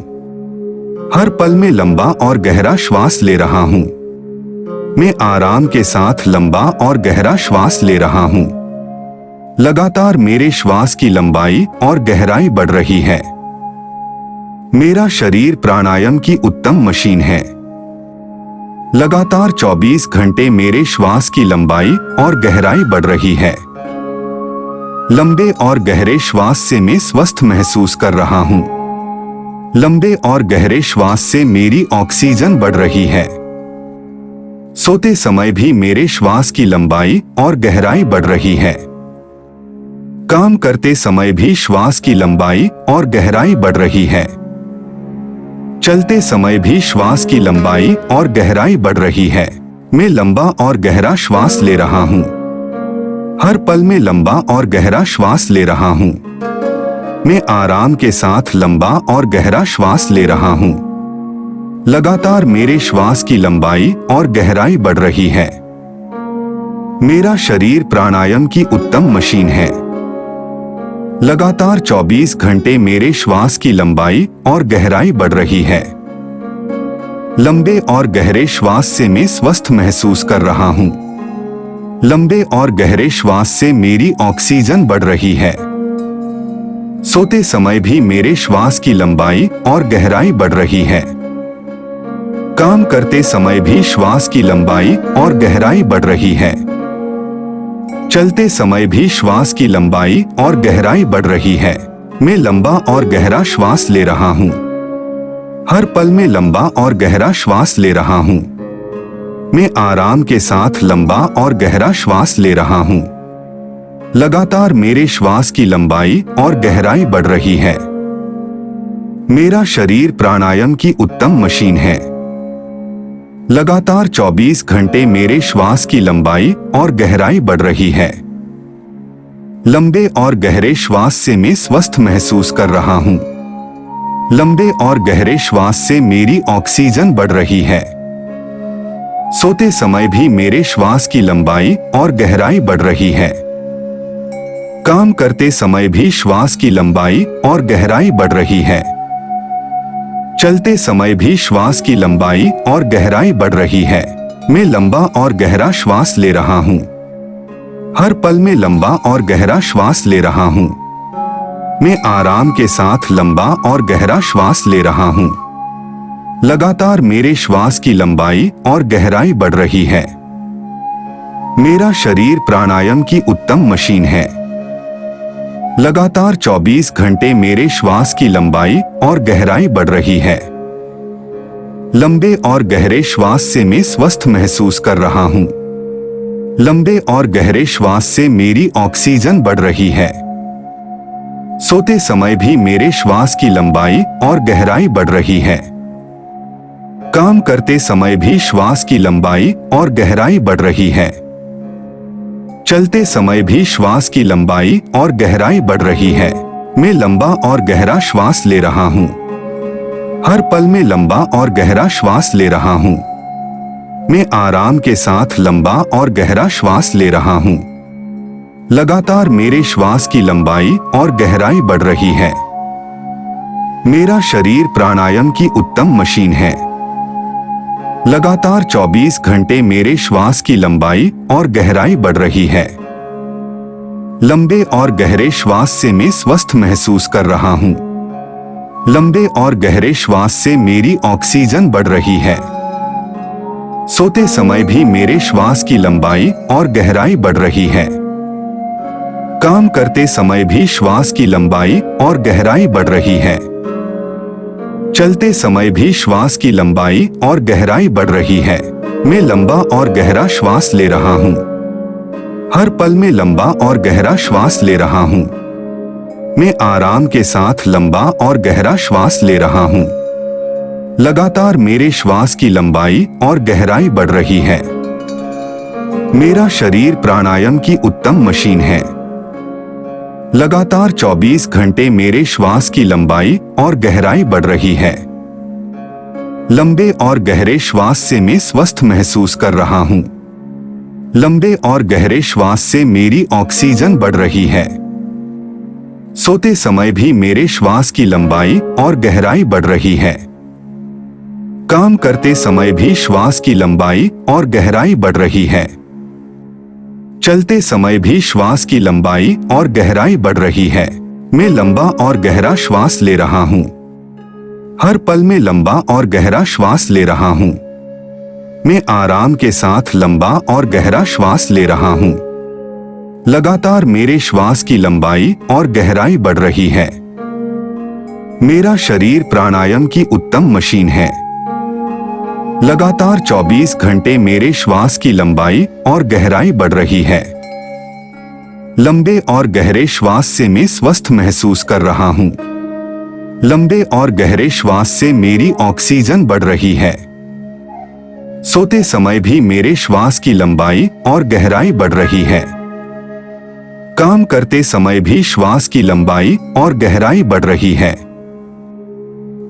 हर पल में लंबा और गहरा श्वास ले रहा हूँ। मैं आराम के साथ लंबा और गहरा श्वास ले रहा हूँ। लगातार मेरे श्वास की लंबाई और गहराई बढ़ रही है। मेरा शरीर प्राणायाम की उत्तम मशीन है। लगातार 24 घंटे मेरे श्वास की लंबाई और गहराई बढ़ रही है। लंबे और गहरे श्वास से मैं स्वस्थ महसूस कर रहा हूँ। लंबे और गहरे श्वास से मेरी ऑक्सीजन बढ़ रही है। सोते समय भी मेरे श्वास की लंबाई और गहराई बढ़ रही है। काम करते समय भी श्वास की लंबाई और गहराई बढ़ रही है। चलते समय भी श्वास की लंबाई और गहराई बढ़ रही है। मैं लंबा और गहरा श्वास ले रहा हूँ। हर पल में लंबा और गहरा श्वास ले रहा हूँ। मैं आराम के साथ लंबा और गहरा श्वास ले रहा हूँ। लगातार मेरे श्वास की लंबाई और गहराई बढ़ रही है। मेरा शरीर प्राणायाम की उत्तम मशीन है। लगातार 24 घंटे मेरे श्वास की लंबाई और गहराई बढ़ रही है। लंबे और गहरे श्वास से मैं स्वस्थ महसूस कर रहा हूं। लंबे और गहरे श्वास से मेरी ऑक्सीजन बढ़ रही है। सोते समय भी मेरे श्वास की लंबाई और गहराई बढ़ रही है। काम करते समय भी श्वास की लंबाई और गहराई बढ़ रही है। चलते समय भी श्वास की लंबाई और गहराई बढ़ रही है। मैं लंबा और गहरा श्वास ले रहा हूं। हर पल में लंबा और गहरा श्वास ले रहा हूं। मैं आराम के साथ लंबा और गहरा श्वास ले रहा हूं। लगातार मेरे श्वास की लंबाई और गहराई बढ़ रही है। मेरा शरीर प्राणायाम की उत्तम मशीन है। लगातार 24 घंटे मेरे श्वास की लंबाई और गहराई बढ़ रही है। लंबे और गहरे श्वास से मैं स्वस्थ महसूस कर रहा हूं। लंबे और गहरे श्वास से मेरी ऑक्सीजन बढ़ रही है। सोते समय भी मेरे श्वास की लंबाई और गहराई बढ़ रही है। काम करते समय भी श्वास की लंबाई और गहराई बढ़ रही है। चलते समय भी श्वास की लंबाई और गहराई बढ़ रही है। मैं लंबा और गहरा श्वास ले रहा हूं। हर पल में लंबा और गहरा श्वास ले रहा हूं। मैं आराम के साथ लंबा और गहरा श्वास ले रहा हूं। लगातार मेरे श्वास की लंबाई और गहराई बढ़ रही है। मेरा शरीर प्राणायाम की उत्तम मशीन है। लगातार 24 घंटे मेरे श्वास की लंबाई और गहराई बढ़ रही है। लंबे और गहरे श्वास से मैं स्वस्थ महसूस कर रहा हूं। लंबे और गहरे श्वास से मेरी ऑक्सीजन बढ़ रही है। सोते समय भी मेरे श्वास की लंबाई और गहराई बढ़ रही है। काम करते समय भी श्वास की लंबाई और गहराई बढ़ रही है। चलते समय भी श्वास की लंबाई और गहराई बढ़ रही है। मैं लंबा और गहरा श्वास ले रहा हूं। हर पल में लंबा और गहरा श्वास ले रहा हूं। मैं आराम के साथ लंबा और गहरा श्वास ले रहा हूं। लगातार मेरे श्वास की लंबाई और गहराई बढ़ रही है। मेरा शरीर प्राणायाम की उत्तम मशीन है। लगातार 24 घंटे मेरे श्वास की लंबाई और गहराई बढ़ रही है। लंबे और गहरे श्वास से मैं स्वस्थ महसूस कर रहा हूं। लंबे और गहरे श्वास से मेरी ऑक्सीजन बढ़ रही है। सोते समय भी मेरे श्वास की लंबाई और गहराई बढ़ रही है। काम करते समय भी श्वास की लंबाई और गहराई बढ़ रही है। चलते समय भी श्वास की लंबाई और गहराई बढ़ रही है। मैं लंबा और गहरा श्वास ले रहा हूं। हर पल में लंबा और गहरा श्वास ले रहा हूं। मैं आराम के साथ लंबा और गहरा श्वास ले रहा हूं। लगातार मेरे श्वास की लंबाई और गहराई बढ़ रही है। मेरा शरीर प्राणायाम की उत्तम मशीन है। लगातार 24 घंटे मेरे श्वास की लंबाई और गहराई बढ़ रही है। लंबे और गहरे श्वास से मैं स्वस्थ महसूस कर रहा हूं। लंबे और गहरे श्वास से मेरी ऑक्सीजन बढ़ रही है। सोते समय भी मेरे श्वास की लंबाई और गहराई बढ़ रही है। काम करते समय भी श्वास की लंबाई और गहराई बढ़ रही है। चलते समय भी श्वास की लंबाई और गहराई बढ़ रही है। मैं लंबा और गहरा श्वास ले रहा हूं। हर पल में लंबा और गहरा श्वास ले रहा हूं। मैं आराम के साथ लंबा और गहरा श्वास ले रहा हूं। लगातार मेरे श्वास की लंबाई और गहराई बढ़ रही है। मेरा शरीर प्राणायाम की उत्तम मशीन है। लगातार 24 घंटे मेरे श्वास की लंबाई और गहराई बढ़ रही है। लंबे और गहरे श्वास से मैं स्वस्थ महसूस कर रहा हूं। लंबे और गहरे श्वास से मेरी ऑक्सीजन बढ़ रही है। सोते समय भी मेरे श्वास की लंबाई और गहराई बढ़ रही है। काम करते समय भी श्वास की लंबाई और गहराई बढ़ रही है।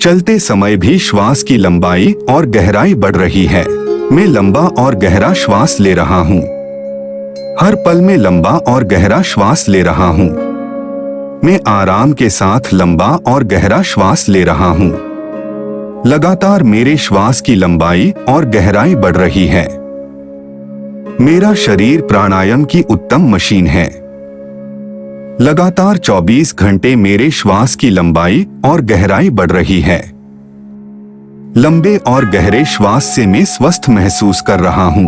चलते समय भी श्वास की लंबाई और गहराई बढ़ रही है। मैं लंबा और गहरा श्वास ले रहा हूँ। हर पल में लंबा और गहरा श्वास ले रहा हूँ। मैं आराम के साथ लंबा और गहरा श्वास ले रहा हूँ। लगातार मेरे श्वास की लंबाई और गहराई बढ़ रही है। मेरा शरीर प्राणायाम की उत्तम मशीन है। लगातार 24 घंटे मेरे श्वास की लंबाई और गहराई बढ़ रही है। लंबे और गहरे श्वास से मैं स्वस्थ महसूस कर रहा हूँ।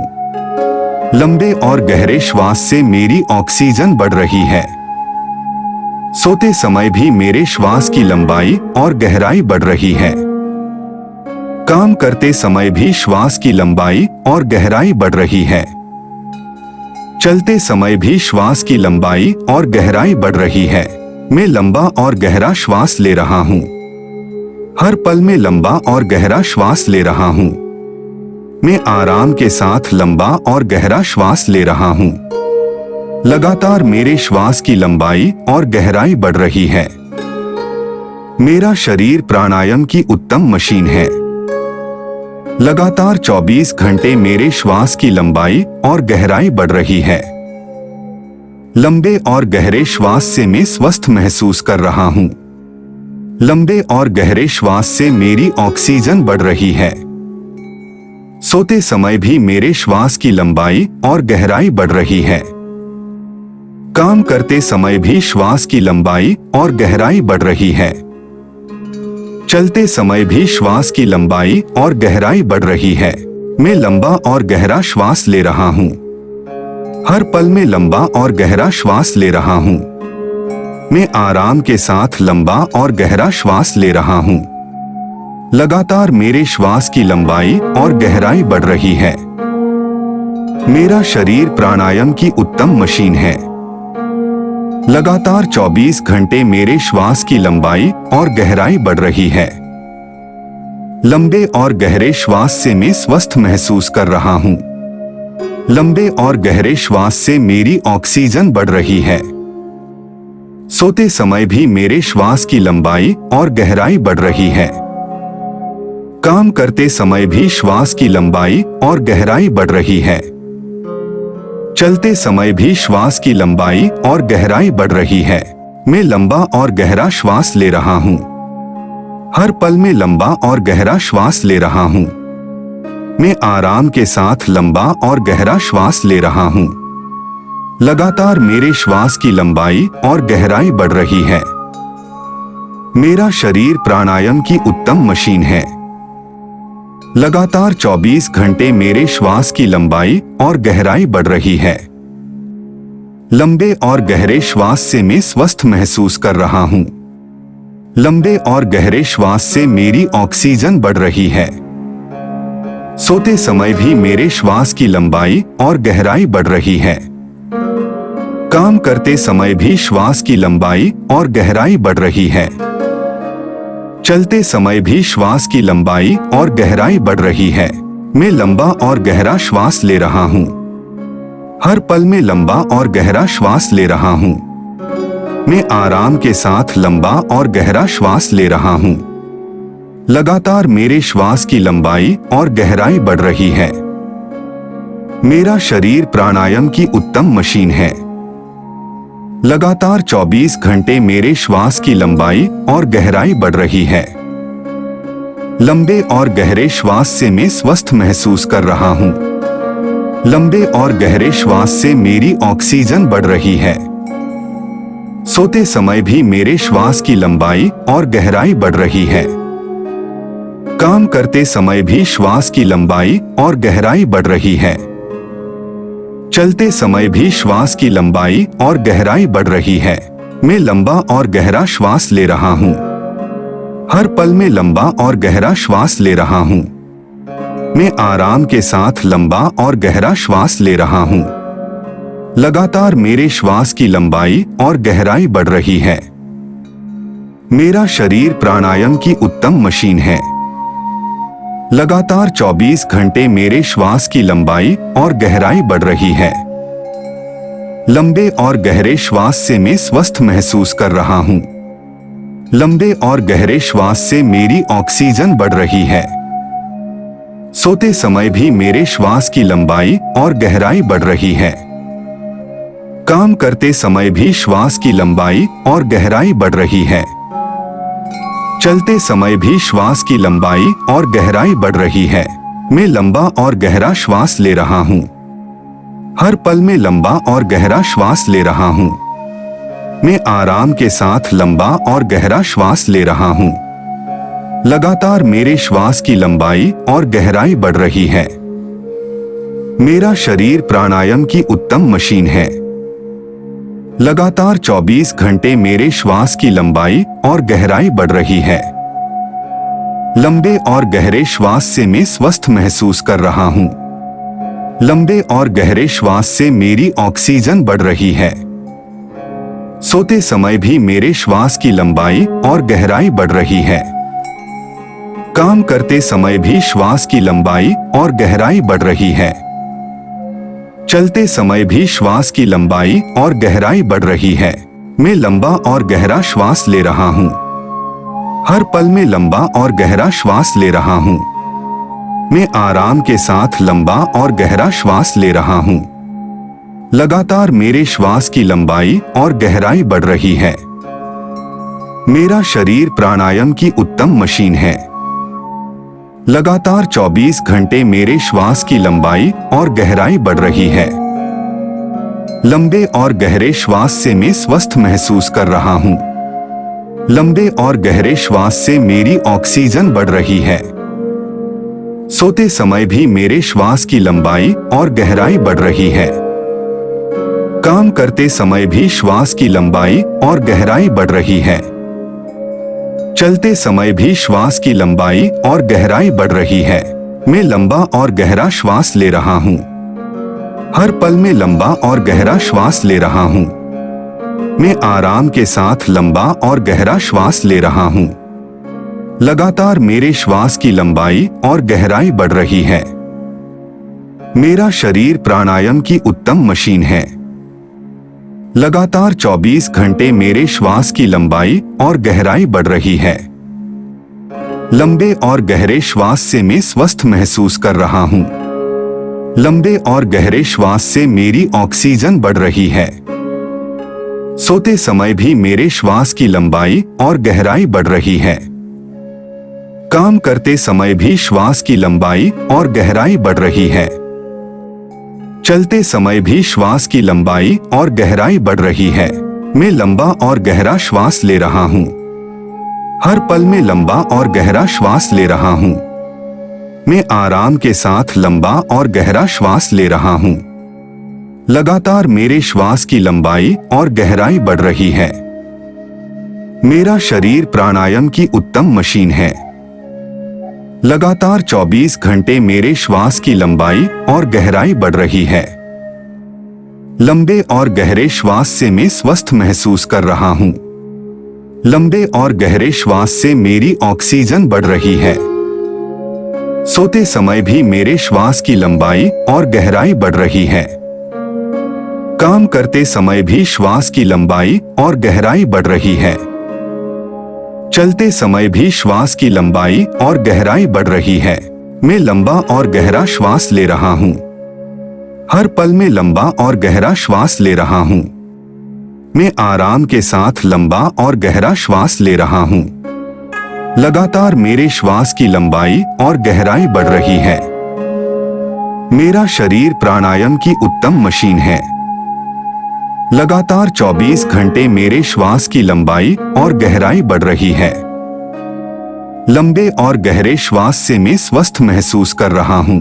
लंबे और गहरे श्वास से मेरी ऑक्सीजन बढ़ रही है। सोते समय भी मेरे श्वास की लंबाई और गहराई बढ़ रही है। काम करते समय भी श्वास की लंबाई और गहराई बढ़ रही है। चलते समय भी श्वास की लंबाई और गहराई बढ़ रही है। मैं लंबा और गहरा श्वास ले रहा हूँ। हर पल में लंबा और गहरा श्वास ले रहा हूँ। मैं आराम के साथ लंबा और गहरा श्वास ले रहा हूँ। लगातार मेरे श्वास की लंबाई और गहराई बढ़ रही है। मेरा शरीर प्राणायाम की उत्तम मशीन है। लगातार 24 घंटे मेरे श्वास की लंबाई और गहराई बढ़ रही है। लंबे और गहरे श्वास से मैं स्वस्थ महसूस कर रहा हूँ। लंबे और गहरे श्वास से मेरी ऑक्सीजन बढ़ रही है। सोते समय भी मेरे श्वास की लंबाई और गहराई बढ़ रही है। काम करते समय भी श्वास की लंबाई और गहराई बढ़ रही है। चलते समय भी श्वास की लंबाई और गहराई बढ़ रही है। मैं लंबा और गहरा श्वास ले रहा हूँ। हर पल में लंबा और गहरा श्वास ले रहा हूँ। मैं आराम के साथ लंबा और गहरा श्वास ले रहा हूँ। लगातार मेरे श्वास की लंबाई और गहराई बढ़ रही है। मेरा शरीर प्राणायाम की उत्तम मशीन है। लगातार 24 घंटे मेरे श्वास की लंबाई और गहराई बढ़ रही है। लंबे और गहरे श्वास से मैं स्वस्थ महसूस कर रहा हूँ। लंबे और गहरे श्वास से मेरी ऑक्सीजन बढ़ रही है। सोते समय भी मेरे श्वास की लंबाई और गहराई बढ़ रही है। काम करते समय भी श्वास की लंबाई और गहराई बढ़ रही है। चलते समय भी श्वास की लंबाई और गहराई बढ़ रही है। मैं लंबा और गहरा श्वास ले रहा हूँ। हर पल में लंबा और गहरा श्वास ले रहा हूँ। मैं आराम के साथ लंबा और गहरा श्वास ले रहा हूँ। लगातार मेरे श्वास की लंबाई और गहराई बढ़ रही है। मेरा शरीर प्राणायाम की उत्तम मशीन है। लगातार 24 घंटे मेरे श्वास की लंबाई और गहराई बढ़ रही है। लंबे और गहरे श्वास से मैं स्वस्थ महसूस कर रहा हूँ। लंबे और गहरे श्वास से मेरी ऑक्सीजन बढ़ रही है। सोते समय भी मेरे श्वास की लंबाई और गहराई बढ़ रही है। काम करते समय भी श्वास की लंबाई और गहराई बढ़ रही है। चलते समय भी श्वास की लंबाई और गहराई बढ़ रही है। मैं लंबा और गहरा श्वास ले रहा हूँ। हर पल में लंबा और गहरा श्वास ले रहा हूँ। मैं आराम के साथ लंबा और गहरा श्वास ले रहा हूँ। लगातार मेरे श्वास की लंबाई और गहराई बढ़ रही है। मेरा शरीर प्राणायाम की उत्तम मशीन है। लगातार 24 घंटे मेरे श्वास की लंबाई और गहराई बढ़ रही है। लंबे और गहरे श्वास से मैं स्वस्थ महसूस कर रहा हूँ। लंबे और गहरे श्वास से मेरी ऑक्सीजन बढ़ रही है। सोते समय भी मेरे श्वास की लंबाई और गहराई बढ़ रही है। काम करते समय भी श्वास की लंबाई और गहराई बढ़ रही है। चलते समय भी श्वास की लंबाई और गहराई बढ़ रही है। मैं लंबा और गहरा श्वास ले रहा हूँ। हर पल में लंबा और गहरा श्वास ले रहा हूँ। मैं आराम के साथ लंबा और गहरा श्वास ले रहा हूँ। लगातार मेरे श्वास की लंबाई और गहराई बढ़ रही है। मेरा शरीर प्राणायाम की उत्तम मशीन है। लगातार 24 घंटे मेरे श्वास की लंबाई और गहराई बढ़ रही है। लंबे और गहरे श्वास से मैं स्वस्थ महसूस कर रहा हूँ। लंबे और गहरे श्वास से मेरी ऑक्सीजन बढ़ रही है। सोते समय भी मेरे श्वास की लंबाई और गहराई बढ़ रही है। काम करते समय भी श्वास की लंबाई और गहराई बढ़ रही है। चलते समय भी श्वास की लंबाई और गहराई बढ़ रही है। मैं लंबा और गहरा श्वास ले रहा हूं। हर पल में लंबा और गहरा श्वास ले रहा हूं। मैं आराम के साथ लंबा और गहरा श्वास ले रहा हूं। लगातार मेरे श्वास की लंबाई और गहराई बढ़ रही है। मेरा शरीर प्राणायाम की उत्तम मशीन है। लगातार 24 घंटे मेरे श्वास की लंबाई और गहराई बढ़ रही है। लंबे और गहरे श्वास से मैं स्वस्थ महसूस कर रहा हूं। लंबे और गहरे श्वास से मेरी ऑक्सीजन बढ़ रही है। सोते समय भी मेरे श्वास की लंबाई और गहराई बढ़ रही है। काम करते समय भी श्वास की लंबाई और गहराई बढ़ रही है। चलते समय भी श्वास की लंबाई और गहराई बढ़ रही है। मैं लंबा और गहरा श्वास ले रहा हूं। हर पल में लंबा और गहरा श्वास ले रहा हूं। मैं आराम के साथ लंबा और गहरा श्वास ले रहा हूं। लगातार मेरे श्वास की लंबाई और गहराई बढ़ रही है। मेरा शरीर प्राणायाम की उत्तम मशीन है। लगातार 24 घंटे मेरे श्वास की लंबाई और गहराई बढ़ रही है। लंबे और गहरे श्वास से मैं स्वस्थ महसूस कर रहा हूं। लंबे और गहरे श्वास से मेरी ऑक्सीजन बढ़ रही है। सोते समय भी मेरे श्वास की लंबाई और गहराई बढ़ रही है। काम करते समय भी श्वास की लंबाई और गहराई बढ़ रही है। चलते समय भी श्वास की लंबाई और गहराई बढ़ रही है। मैं लंबा और गहरा श्वास ले रहा हूं। हर पल में लंबा और गहरा श्वास ले रहा हूं। मैं आराम के साथ लंबा और गहरा श्वास ले रहा हूं। लगातार मेरे श्वास की लंबाई और गहराई बढ़ रही है। मेरा शरीर प्राणायाम की उत्तम मशीन है। लगातार 24 घंटे मेरे श्वास की लंबाई और गहराई बढ़ रही है। लंबे और गहरे श्वास से मैं स्वस्थ महसूस कर रहा हूं। लंबे और गहरे श्वास से मेरी ऑक्सीजन बढ़ रही है। सोते समय भी मेरे श्वास की लंबाई और गहराई बढ़ रही है। काम करते समय भी श्वास की लंबाई और गहराई बढ़ रही है। चलते समय भी श्वास की लंबाई और गहराई बढ़ रही है। मैं लंबा और गहरा श्वास ले रहा हूं। हर पल में लंबा और गहरा श्वास ले रहा हूं। मैं आराम के साथ लंबा और गहरा श्वास ले रहा हूं। लगातार मेरे श्वास की लंबाई और गहराई बढ़ रही है। मेरा शरीर प्राणायाम की उत्तम मशीन है। लगातार 24 घंटे मेरे श्वास की लंबाई और गहराई बढ़ रही है। लंबे और गहरे श्वास से मैं स्वस्थ महसूस कर रहा हूं। लंबे और गहरे श्वास से मेरी ऑक्सीजन बढ़ रही है। सोते समय भी मेरे श्वास की लंबाई और गहराई बढ़ रही है। काम करते समय भी श्वास की लंबाई और गहराई बढ़ रही है। चलते समय भी श्वास की लंबाई और गहराई बढ़ रही है। मैं लंबा और गहरा श्वास ले रहा हूं। हर पल में लंबा और गहरा श्वास ले रहा हूं। मैं आराम के साथ लंबा और गहरा श्वास ले रहा हूं। लगातार मेरे श्वास की लंबाई और गहराई बढ़ रही है। मेरा शरीर प्राणायाम की उत्तम मशीन है। लगातार 24 घंटे मेरे श्वास की लंबाई और गहराई बढ़ रही है। लंबे और गहरे श्वास से मैं स्वस्थ महसूस कर रहा हूं।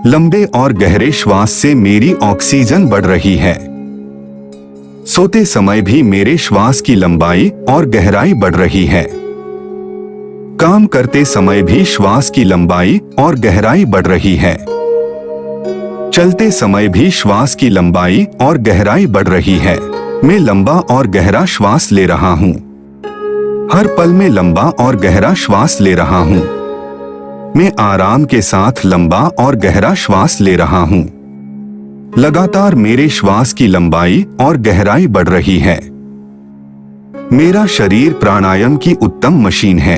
लंबे और गहरे श्वास से मेरी ऑक्सीजन बढ़ रही है। सोते समय भी मेरे श्वास की लंबाई और गहराई बढ़ रही है। काम करते समय भी श्वास की लंबाई और गहराई बढ़ रही है। चलते समय भी श्वास की लंबाई और गहराई बढ़ रही है। मैं लंबा और गहरा श्वास ले रहा हूं। हर पल में लंबा और गहरा श्वास ले रहा हूं। मैं आराम के साथ लंबा और गहरा श्वास ले रहा हूं। लगातार मेरे श्वास की लंबाई और गहराई बढ़ रही है। मेरा शरीर प्राणायाम की उत्तम मशीन है।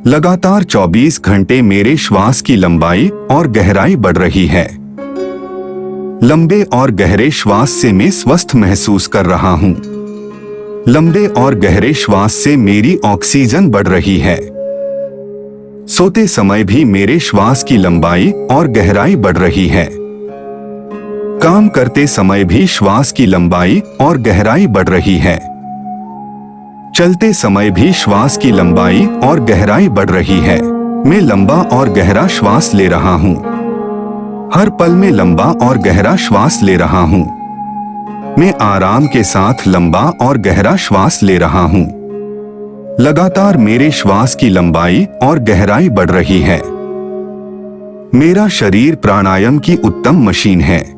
लगातार 24 घंटे मेरे श्वास की लंबाई और गहराई बढ़ रही है। लंबे और गहरे श्वास से मैं स्वस्थ महसूस कर रहा हूं। लंबे और गहरे श्वास से मेरी ऑक्सीजन बढ़ रही है। सोते समय भी मेरे श्वास की लंबाई और गहराई बढ़ रही है। काम करते समय भी श्वास की लंबाई और गहराई बढ़ रही है। चलते समय भी श्वास की लंबाई और गहराई बढ़ रही है। मैं लंबा और गहरा श्वास ले रहा हूं। हर पल में लंबा और गहरा श्वास ले रहा हूं। मैं आराम के साथ लंबा और गहरा श्वास ले रहा हूं। लगातार मेरे श्वास की लंबाई और गहराई बढ़ रही है। मेरा शरीर प्राणायाम की उत्तम मशीन है।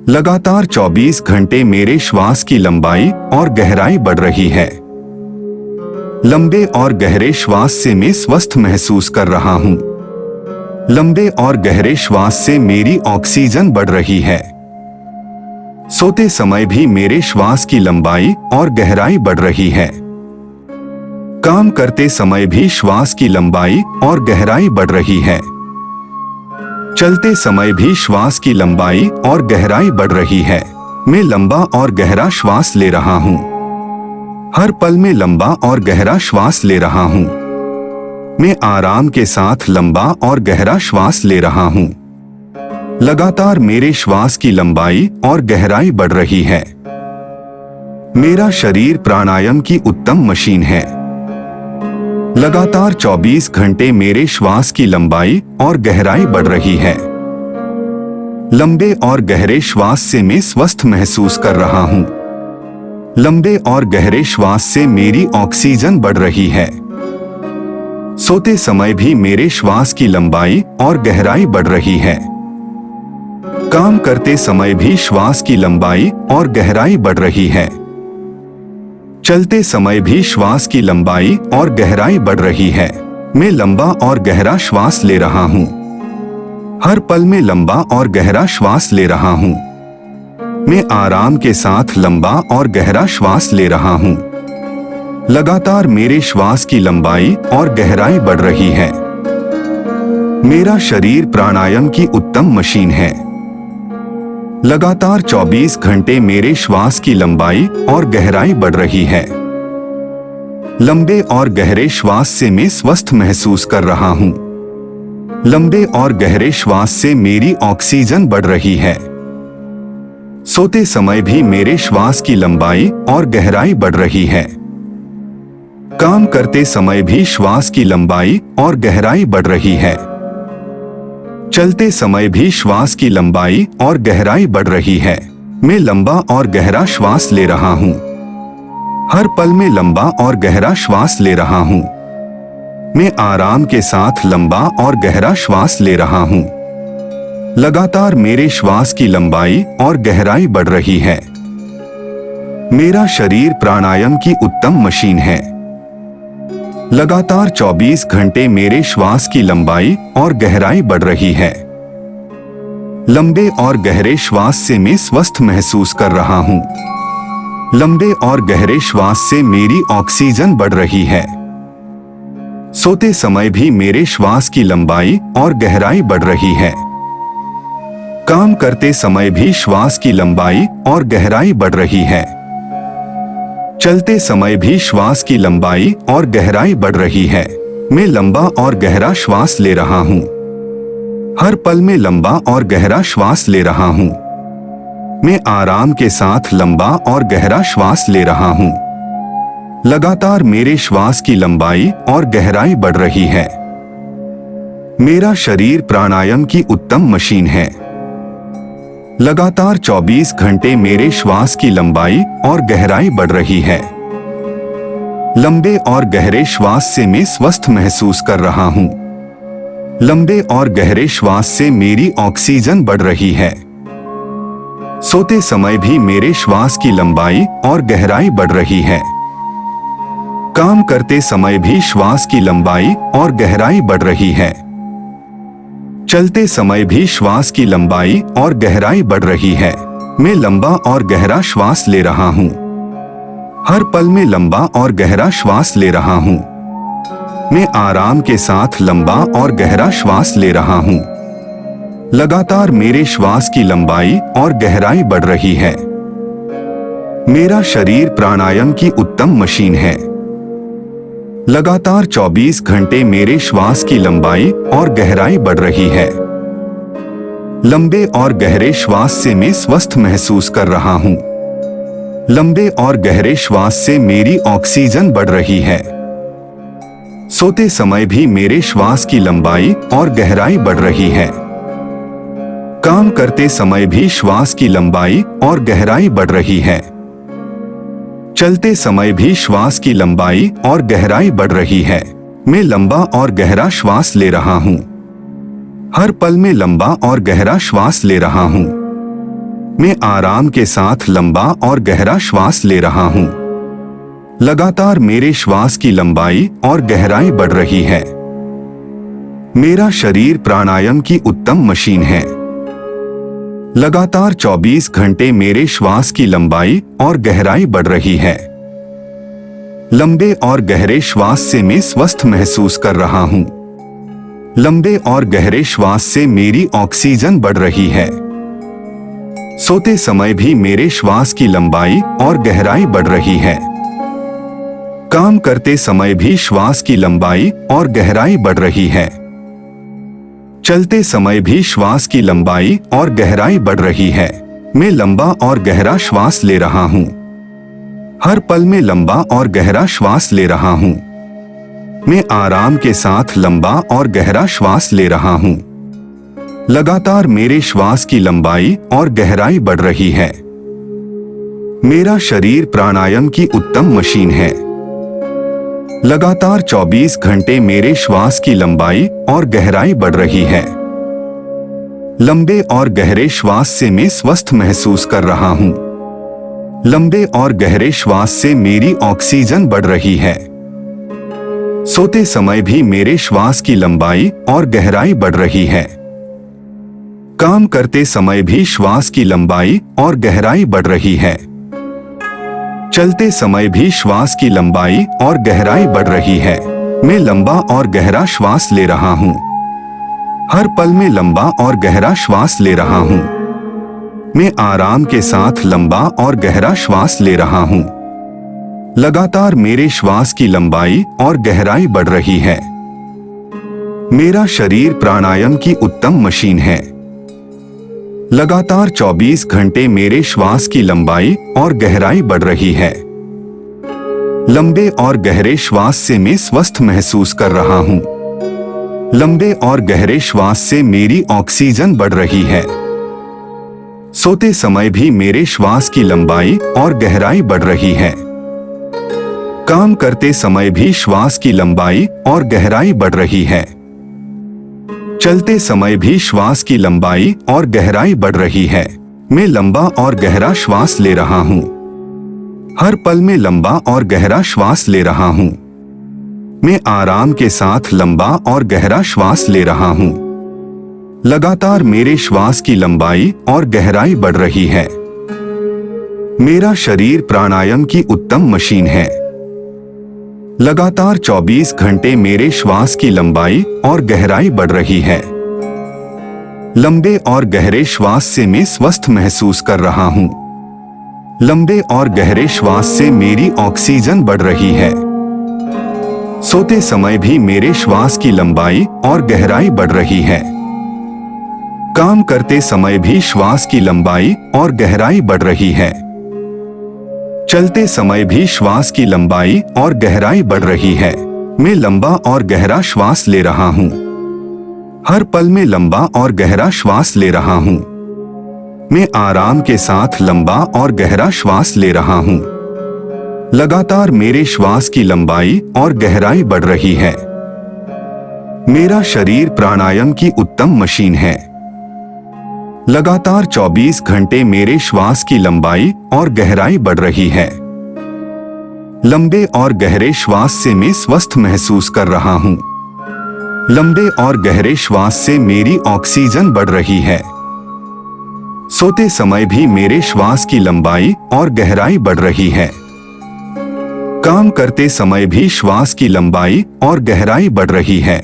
लगातार 24 घंटे मेरे श्वास की लंबाई और गहराई बढ़ रही है। लंबे और गहरे श्वास से मैं स्वस्थ महसूस कर रहा हूं। लंबे और गहरे श्वास से मेरी ऑक्सीजन बढ़ रही है। सोते समय भी मेरे श्वास की लंबाई और गहराई बढ़ रही है। काम करते समय भी श्वास की लंबाई और गहराई बढ़ रही है। चलते समय भी श्वास की लंबाई और गहराई बढ़ रही है। मैं लंबा और गहरा श्वास ले रहा हूं। हर पल में लंबा और गहरा श्वास ले रहा हूं। मैं आराम के साथ लंबा और गहरा श्वास ले रहा हूं। लगातार मेरे श्वास की लंबाई और गहराई बढ़ रही है। मेरा शरीर प्राणायाम की उत्तम मशीन है। लगातार 24 घंटे मेरे श्वास की लंबाई और गहराई बढ़ रही है। लंबे और गहरे श्वास से मैं स्वस्थ महसूस कर रहा हूं। लंबे और गहरे श्वास से मेरी ऑक्सीजन बढ़ रही है। सोते समय भी मेरे श्वास की लंबाई और गहराई बढ़ रही है। काम करते समय भी श्वास की लंबाई और गहराई बढ़ रही है। चलते समय भी श्वास की लंबाई और गहराई बढ़ रही है। मैं लंबा और गहरा श्वास ले रहा हूं। हर पल में लंबा और गहरा श्वास ले रहा हूं। मैं आराम के साथ लंबा और गहरा श्वास ले रहा हूं। लगातार मेरे श्वास की लंबाई और गहराई बढ़ रही है। मेरा शरीर प्राणायाम की उत्तम मशीन है। लगातार 24 घंटे मेरे श्वास की लंबाई और गहराई बढ़ रही है। लंबे और गहरे श्वास से मैं स्वस्थ महसूस कर रहा हूं। लंबे और गहरे श्वास से मेरी ऑक्सीजन बढ़ रही है। सोते समय भी मेरे श्वास की लंबाई और गहराई बढ़ रही है। काम करते समय भी श्वास की लंबाई और गहराई बढ़ रही है। चलते समय भी श्वास की लंबाई और गहराई बढ़ रही है। मैं लंबा और गहरा श्वास ले रहा हूं। हर पल में लंबा और गहरा श्वास ले रहा हूं। मैं आराम के साथ लंबा और गहरा श्वास ले रहा हूं। लगातार मेरे श्वास की लंबाई और गहराई बढ़ रही है। मेरा शरीर प्राणायाम की उत्तम मशीन है। लगातार 24 घंटे मेरे श्वास की लंबाई और गहराई बढ़ रही है। लंबे और गहरे श्वास से मैं स्वस्थ महसूस कर रहा हूं। लंबे और गहरे श्वास से मेरी ऑक्सीजन बढ़ रही है। सोते समय भी मेरे श्वास की लंबाई और गहराई बढ़ रही है। काम करते समय भी श्वास की लंबाई और गहराई बढ़ रही है। चलते समय भी श्वास की लंबाई और गहराई बढ़ रही है। मैं लंबा और गहरा श्वास ले रहा हूं। हर पल में लंबा और गहरा श्वास ले रहा हूं। मैं आराम के साथ लंबा और गहरा श्वास ले रहा हूं। लगातार मेरे श्वास की लंबाई और गहराई बढ़ रही है। मेरा शरीर प्राणायाम की उत्तम मशीन है। लगातार 24 घंटे मेरे श्वास की लंबाई और गहराई बढ़ रही है। लंबे और गहरे श्वास से मैं स्वस्थ महसूस कर रहा हूं। लंबे और गहरे श्वास से मेरी ऑक्सीजन बढ़ रही है। सोते समय भी मेरे श्वास की लंबाई और गहराई बढ़ रही है। काम करते समय भी श्वास की लंबाई और गहराई बढ़ रही है। चलते समय भी श्वास की लंबाई और गहराई बढ़ रही है। मैं लंबा और गहरा श्वास ले रहा हूं। हर पल में लंबा और गहरा श्वास ले रहा हूँ। मैं आराम के साथ लंबा और गहरा श्वास ले रहा हूँ। लगातार मेरे श्वास की लंबाई और गहराई बढ़ रही है। मेरा शरीर प्राणायाम की उत्तम मशीन है। लगातार 24 घंटे मेरे श्वास की लंबाई और गहराई बढ़ रही है। लंबे और गहरे श्वास से मैं स्वस्थ महसूस कर रहा हूँ। लंबे और गहरे श्वास से मेरी ऑक्सीजन बढ़ रही है। सोते समय भी मेरे श्वास की लंबाई और गहराई बढ़ रही है। काम करते समय भी श्वास की लंबाई और गहराई बढ़ रही है। चलते समय भी श्वास की लंबाई और गहराई बढ़ रही है। मैं लंबा और गहरा श्वास ले रहा हूँ। हर पल में लंबा और गहरा श्वास ले रहा हूँ। मैं आराम के साथ लंबा और गहरा श्वास ले रहा हूँ। लगातार मेरे श्वास की लंबाई और गहराई बढ़ रही है। मेरा शरीर प्राणायाम की उत्तम मशीन है। लगातार 24 घंटे मेरे श्वास की लंबाई और गहराई बढ़ रही है। लंबे और गहरे श्वास से मैं स्वस्थ महसूस कर रहा हूँ। लंबे और गहरे श्वास से मेरी ऑक्सीजन बढ़ रही है। सोते समय भी मेरे श्वास की लंबाई और गहराई बढ़ रही है। काम करते समय भी श्वास की लंबाई और गहराई बढ़ रही है। चलते समय भी श्वास की लंबाई और गहराई बढ़ रही है। मैं लंबा और गहरा श्वास ले रहा हूँ। हर पल में लंबा और गहरा श्वास ले रहा हूँ। मैं आराम के साथ लंबा और गहरा श्वास ले रहा हूँ। लगातार मेरे श्वास की लंबाई और गहराई बढ़ रही है। मेरा शरीर प्राणायाम की उत्तम मशीन है। लगातार 24 घंटे मेरे श्वास की लंबाई और गहराई बढ़ रही है। लंबे और गहरे श्वास से मैं स्वस्थ महसूस कर रहा हूँ। लंबे और गहरे श्वास से मेरी ऑक्सीजन बढ़ रही है। सोते समय भी मेरे श्वास की लंबाई और गहराई बढ़ रही है। काम करते समय भी श्वास की लंबाई और गहराई बढ़ रही है। चलते समय भी श्वास की लंबाई और गहराई बढ़ रही है। मैं लंबा और गहरा श्वास ले रहा हूँ। हर पल में लंबा और गहरा श्वास ले रहा हूँ। मैं आराम के साथ लंबा और गहरा श्वास ले रहा हूँ। लगातार मेरे श्वास की लंबाई और गहराई बढ़ रही है। मेरा शरीर प्राणायाम की उत्तम मशीन है। लगातार 24 घंटे मेरे श्वास की लंबाई और गहराई बढ़ रही है। लंबे और गहरे श्वास से मैं स्वस्थ महसूस कर रहा हूँ। लंबे और गहरे श्वास से मेरी ऑक्सीजन बढ़ रही है। सोते समय भी मेरे श्वास की लंबाई और गहराई बढ़ रही है। काम करते समय भी श्वास की लंबाई और गहराई बढ़ रही है। चलते समय भी श्वास की लंबाई और गहराई बढ़ रही है। मैं लंबा और गहरा श्वास ले रहा हूँ। हर पल में लंबा और गहरा श्वास ले रहा हूँ। मैं आराम के साथ लंबा और गहरा श्वास ले रहा हूँ। लगातार मेरे श्वास की लंबाई और गहराई बढ़ रही है। मेरा शरीर प्राणायाम की उत्तम मशीन है। लगातार 24 घंटे मेरे श्वास की लंबाई और गहराई बढ़ रही है। लंबे और गहरे श्वास से मैं स्वस्थ महसूस कर रहा हूँ। लंबे और गहरे श्वास से मेरी ऑक्सीजन बढ़ रही है। सोते समय भी मेरे श्वास की लंबाई और गहराई बढ़ रही है। काम करते समय भी श्वास की लंबाई और गहराई बढ़ रही है। चलते समय भी श्वास की लंबाई और गहराई बढ़ रही है। मैं लंबा और गहरा श्वास ले रहा हूँ। हर पल में लंबा और गहरा श्वास ले रहा हूँ। मैं आराम के साथ लंबा और गहरा श्वास ले रहा हूँ। लगातार मेरे श्वास की लंबाई और गहराई बढ़ रही है। मेरा शरीर प्राणायाम की उत्तम मशीन है। लगातार 24 घंटे मेरे श्वास की लंबाई और गहराई बढ़ रही है। लंबे और गहरे श्वास से मैं स्वस्थ महसूस कर रहा हूँ। लंबे और गहरे श्वास से मेरी ऑक्सीजन बढ़ रही है। सोते समय भी मेरे श्वास की लंबाई और गहराई बढ़ रही है। काम करते समय भी श्वास की लंबाई और गहराई बढ़ रही है।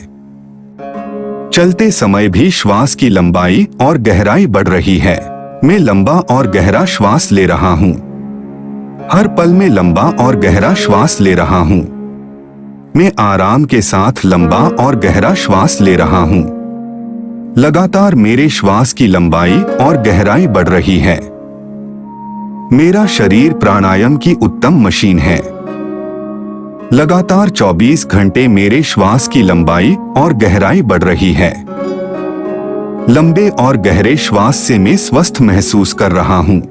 चलते समय भी श्वास की लंबाई और गहराई बढ़ रही है। मैं लंबा और गहरा श्वास ले रहा हूं। हर पल में लंबा और गहरा श्वास ले रहा हूं। मैं आराम के साथ लंबा और गहरा श्वास ले रहा हूं। लगातार मेरे श्वास की लंबाई और गहराई बढ़ रही है। मेरा शरीर प्राणायाम की उत्तम मशीन है। लगातार 24 घंटे मेरे श्वास की लंबाई और गहराई बढ़ रही है। लंबे और गहरे श्वास से मैं स्वस्थ महसूस कर रहा हूं।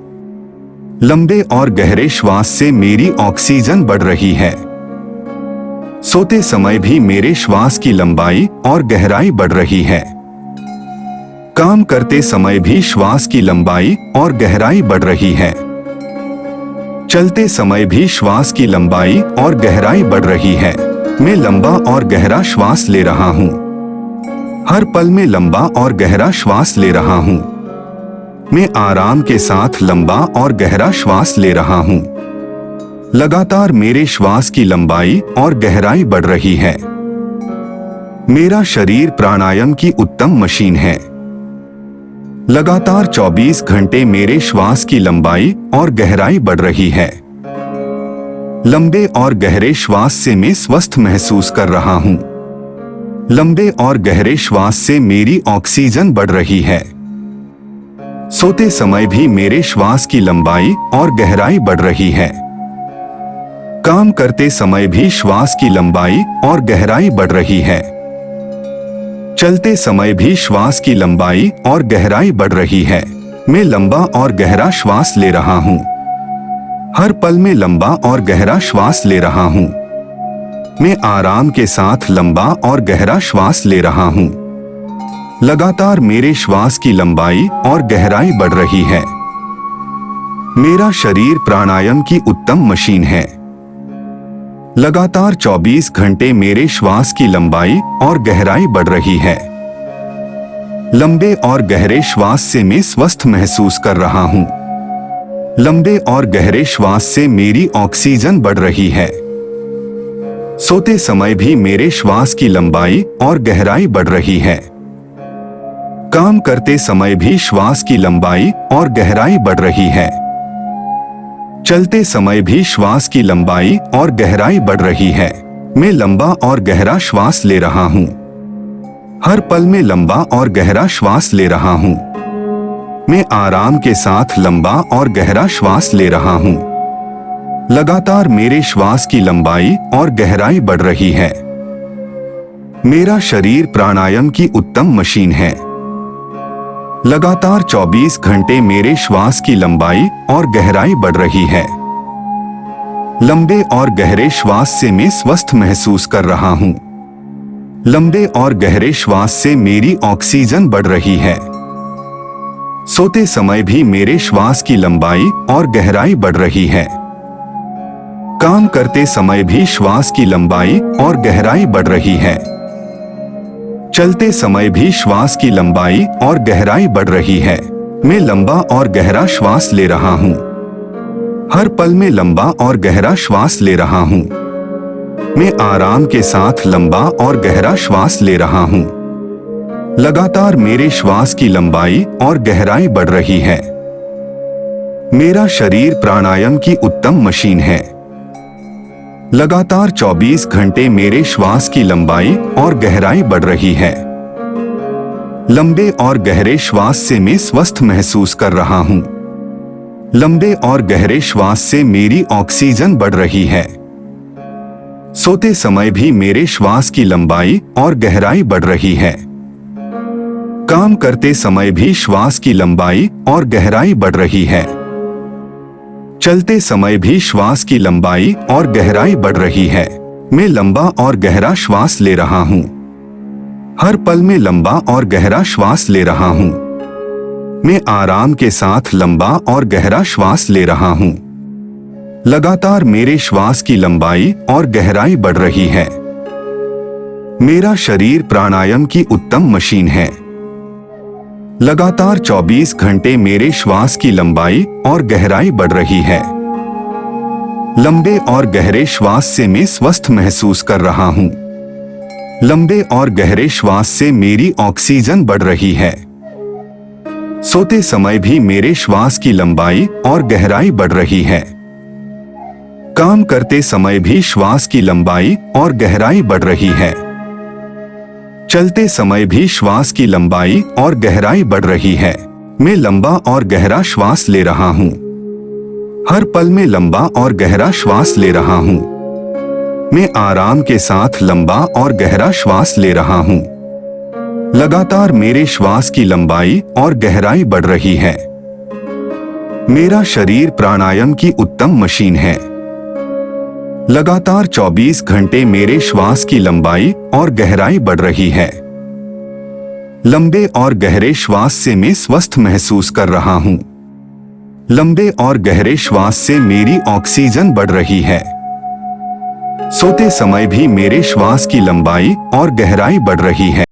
लंबे और गहरे श्वास से मेरी ऑक्सीजन बढ़ रही है। सोते समय भी मेरे श्वास की लंबाई और गहराई बढ़ रही है। काम करते समय भी श्वास की लंबाई और गहराई बढ़ रही है। चलते समय भी श्वास की लंबाई और गहराई बढ़ रही है। मैं लंबा और गहरा श्वास ले रहा हूं। हर पल में लंबा और गहरा श्वास ले रहा हूं। मैं आराम के साथ लंबा और गहरा श्वास ले रहा हूं। लगातार मेरे श्वास की लंबाई और गहराई बढ़ रही है। मेरा शरीर प्राणायाम की उत्तम मशीन है। लगातार 24 घंटे मेरे श्वास की लंबाई और गहराई बढ़ रही है। लंबे और गहरे श्वास से मैं स्वस्थ महसूस कर रहा हूं। लंबे और गहरे श्वास से मेरी ऑक्सीजन बढ़ रही है। सोते समय भी मेरे श्वास की लंबाई और गहराई बढ़ रही है। काम करते समय भी श्वास की लंबाई और गहराई बढ़ रही है। चलते समय भी श्वास की लंबाई और गहराई बढ़ रही है। मैं लंबा और गहरा श्वास ले रहा हूं। हर पल में लंबा और गहरा श्वास ले रहा हूं। मैं आराम के साथ लंबा और गहरा श्वास ले रहा हूं। लगातार मेरे श्वास की लंबाई और गहराई बढ़ रही है। मेरा शरीर प्राणायाम की उत्तम मशीन है। लगातार 24 घंटे मेरे श्वास की लंबाई और गहराई बढ़ रही है। लंबे और गहरे श्वास से मैं स्वस्थ महसूस कर रहा हूं। लंबे और गहरे श्वास से मेरी ऑक्सीजन बढ़ रही है। सोते समय भी मेरे श्वास की लंबाई और गहराई बढ़ रही है। काम करते समय भी श्वास की लंबाई और गहराई बढ़ रही है। चलते समय भी श्वास की लंबाई और गहराई बढ़ रही है। मैं लंबा और गहरा श्वास ले रहा हूं। हर पल में लंबा और गहरा श्वास ले रहा हूं। मैं आराम के साथ लंबा और गहरा श्वास ले रहा हूं। लगातार मेरे श्वास की लंबाई और गहराई बढ़ रही है। मेरा शरीर प्राणायाम की उत्तम मशीन है। लगातार 24 घंटे मेरे श्वास की लंबाई और गहराई बढ़ रही है। लंबे और गहरे श्वास से मैं स्वस्थ महसूस कर रहा हूं। लंबे और गहरे श्वास से मेरी ऑक्सीजन बढ़ रही है। सोते समय भी मेरे श्वास की लंबाई और गहराई बढ़ रही है। काम करते समय भी श्वास की लंबाई और गहराई बढ़ रही है। चलते समय भी श्वास की लंबाई और गहराई बढ़ रही है। मैं लंबा और गहरा श्वास ले रहा हूं। हर पल में लंबा और गहरा श्वास ले रहा हूं। मैं आराम के साथ लंबा और गहरा श्वास ले रहा हूं। लगातार मेरे श्वास की लंबाई और गहराई बढ़ रही है। मेरा शरीर प्राणायाम की उत्तम मशीन है। लगातार 24 घंटे मेरे श्वास की लंबाई और गहराई बढ़ रही है। लंबे और गहरे श्वास से मैं स्वस्थ महसूस कर रहा हूं। लंबे और गहरे श्वास से मेरी ऑक्सीजन बढ़ रही है। सोते समय भी मेरे श्वास की लंबाई और गहराई बढ़ रही है। काम करते समय भी श्वास की लंबाई और गहराई बढ़ रही है। चलते समय भी श्वास की लंबाई और गहराई बढ़ रही है। मैं लंबा और गहरा श्वास ले रहा हूं। हर पल में लंबा और गहरा श्वास ले रहा हूं। मैं आराम के साथ लंबा और गहरा श्वास ले रहा हूं। लगातार मेरे श्वास की लंबाई और गहराई बढ़ रही है। मेरा शरीर प्राणायाम की उत्तम मशीन है। लगातार 24 घंटे मेरे श्वास की लंबाई और गहराई बढ़ रही है। लंबे और गहरे श्वास से मैं स्वस्थ महसूस कर रहा हूँ। लंबे और गहरे श्वास से मेरी ऑक्सीजन बढ़ रही है। सोते समय भी मेरे श्वास की लंबाई और गहराई बढ़ रही है। काम करते समय भी श्वास की लंबाई और गहराई बढ़ रही है। चलते समय भी श्वास की लंबाई और गहराई बढ़ रही है। मैं लंबा और गहरा श्वास ले रहा हूँ। हर पल में लंबा और गहरा श्वास ले रहा हूँ। मैं आराम के साथ लंबा और गहरा श्वास ले रहा हूँ। लगातार मेरे श्वास की लंबाई और गहराई बढ़ रही है। मेरा शरीर प्राणायाम की उत्तम मशीन है। लगातार 24 घंटे मेरे श्वास की लंबाई और गहराई बढ़ रही है। लंबे और गहरे श्वास से मैं स्वस्थ महसूस कर रहा हूँ। लंबे और गहरे श्वास से मेरी ऑक्सीजन बढ़ रही है। सोते समय भी मेरे श्वास की लंबाई और गहराई बढ़ रही है।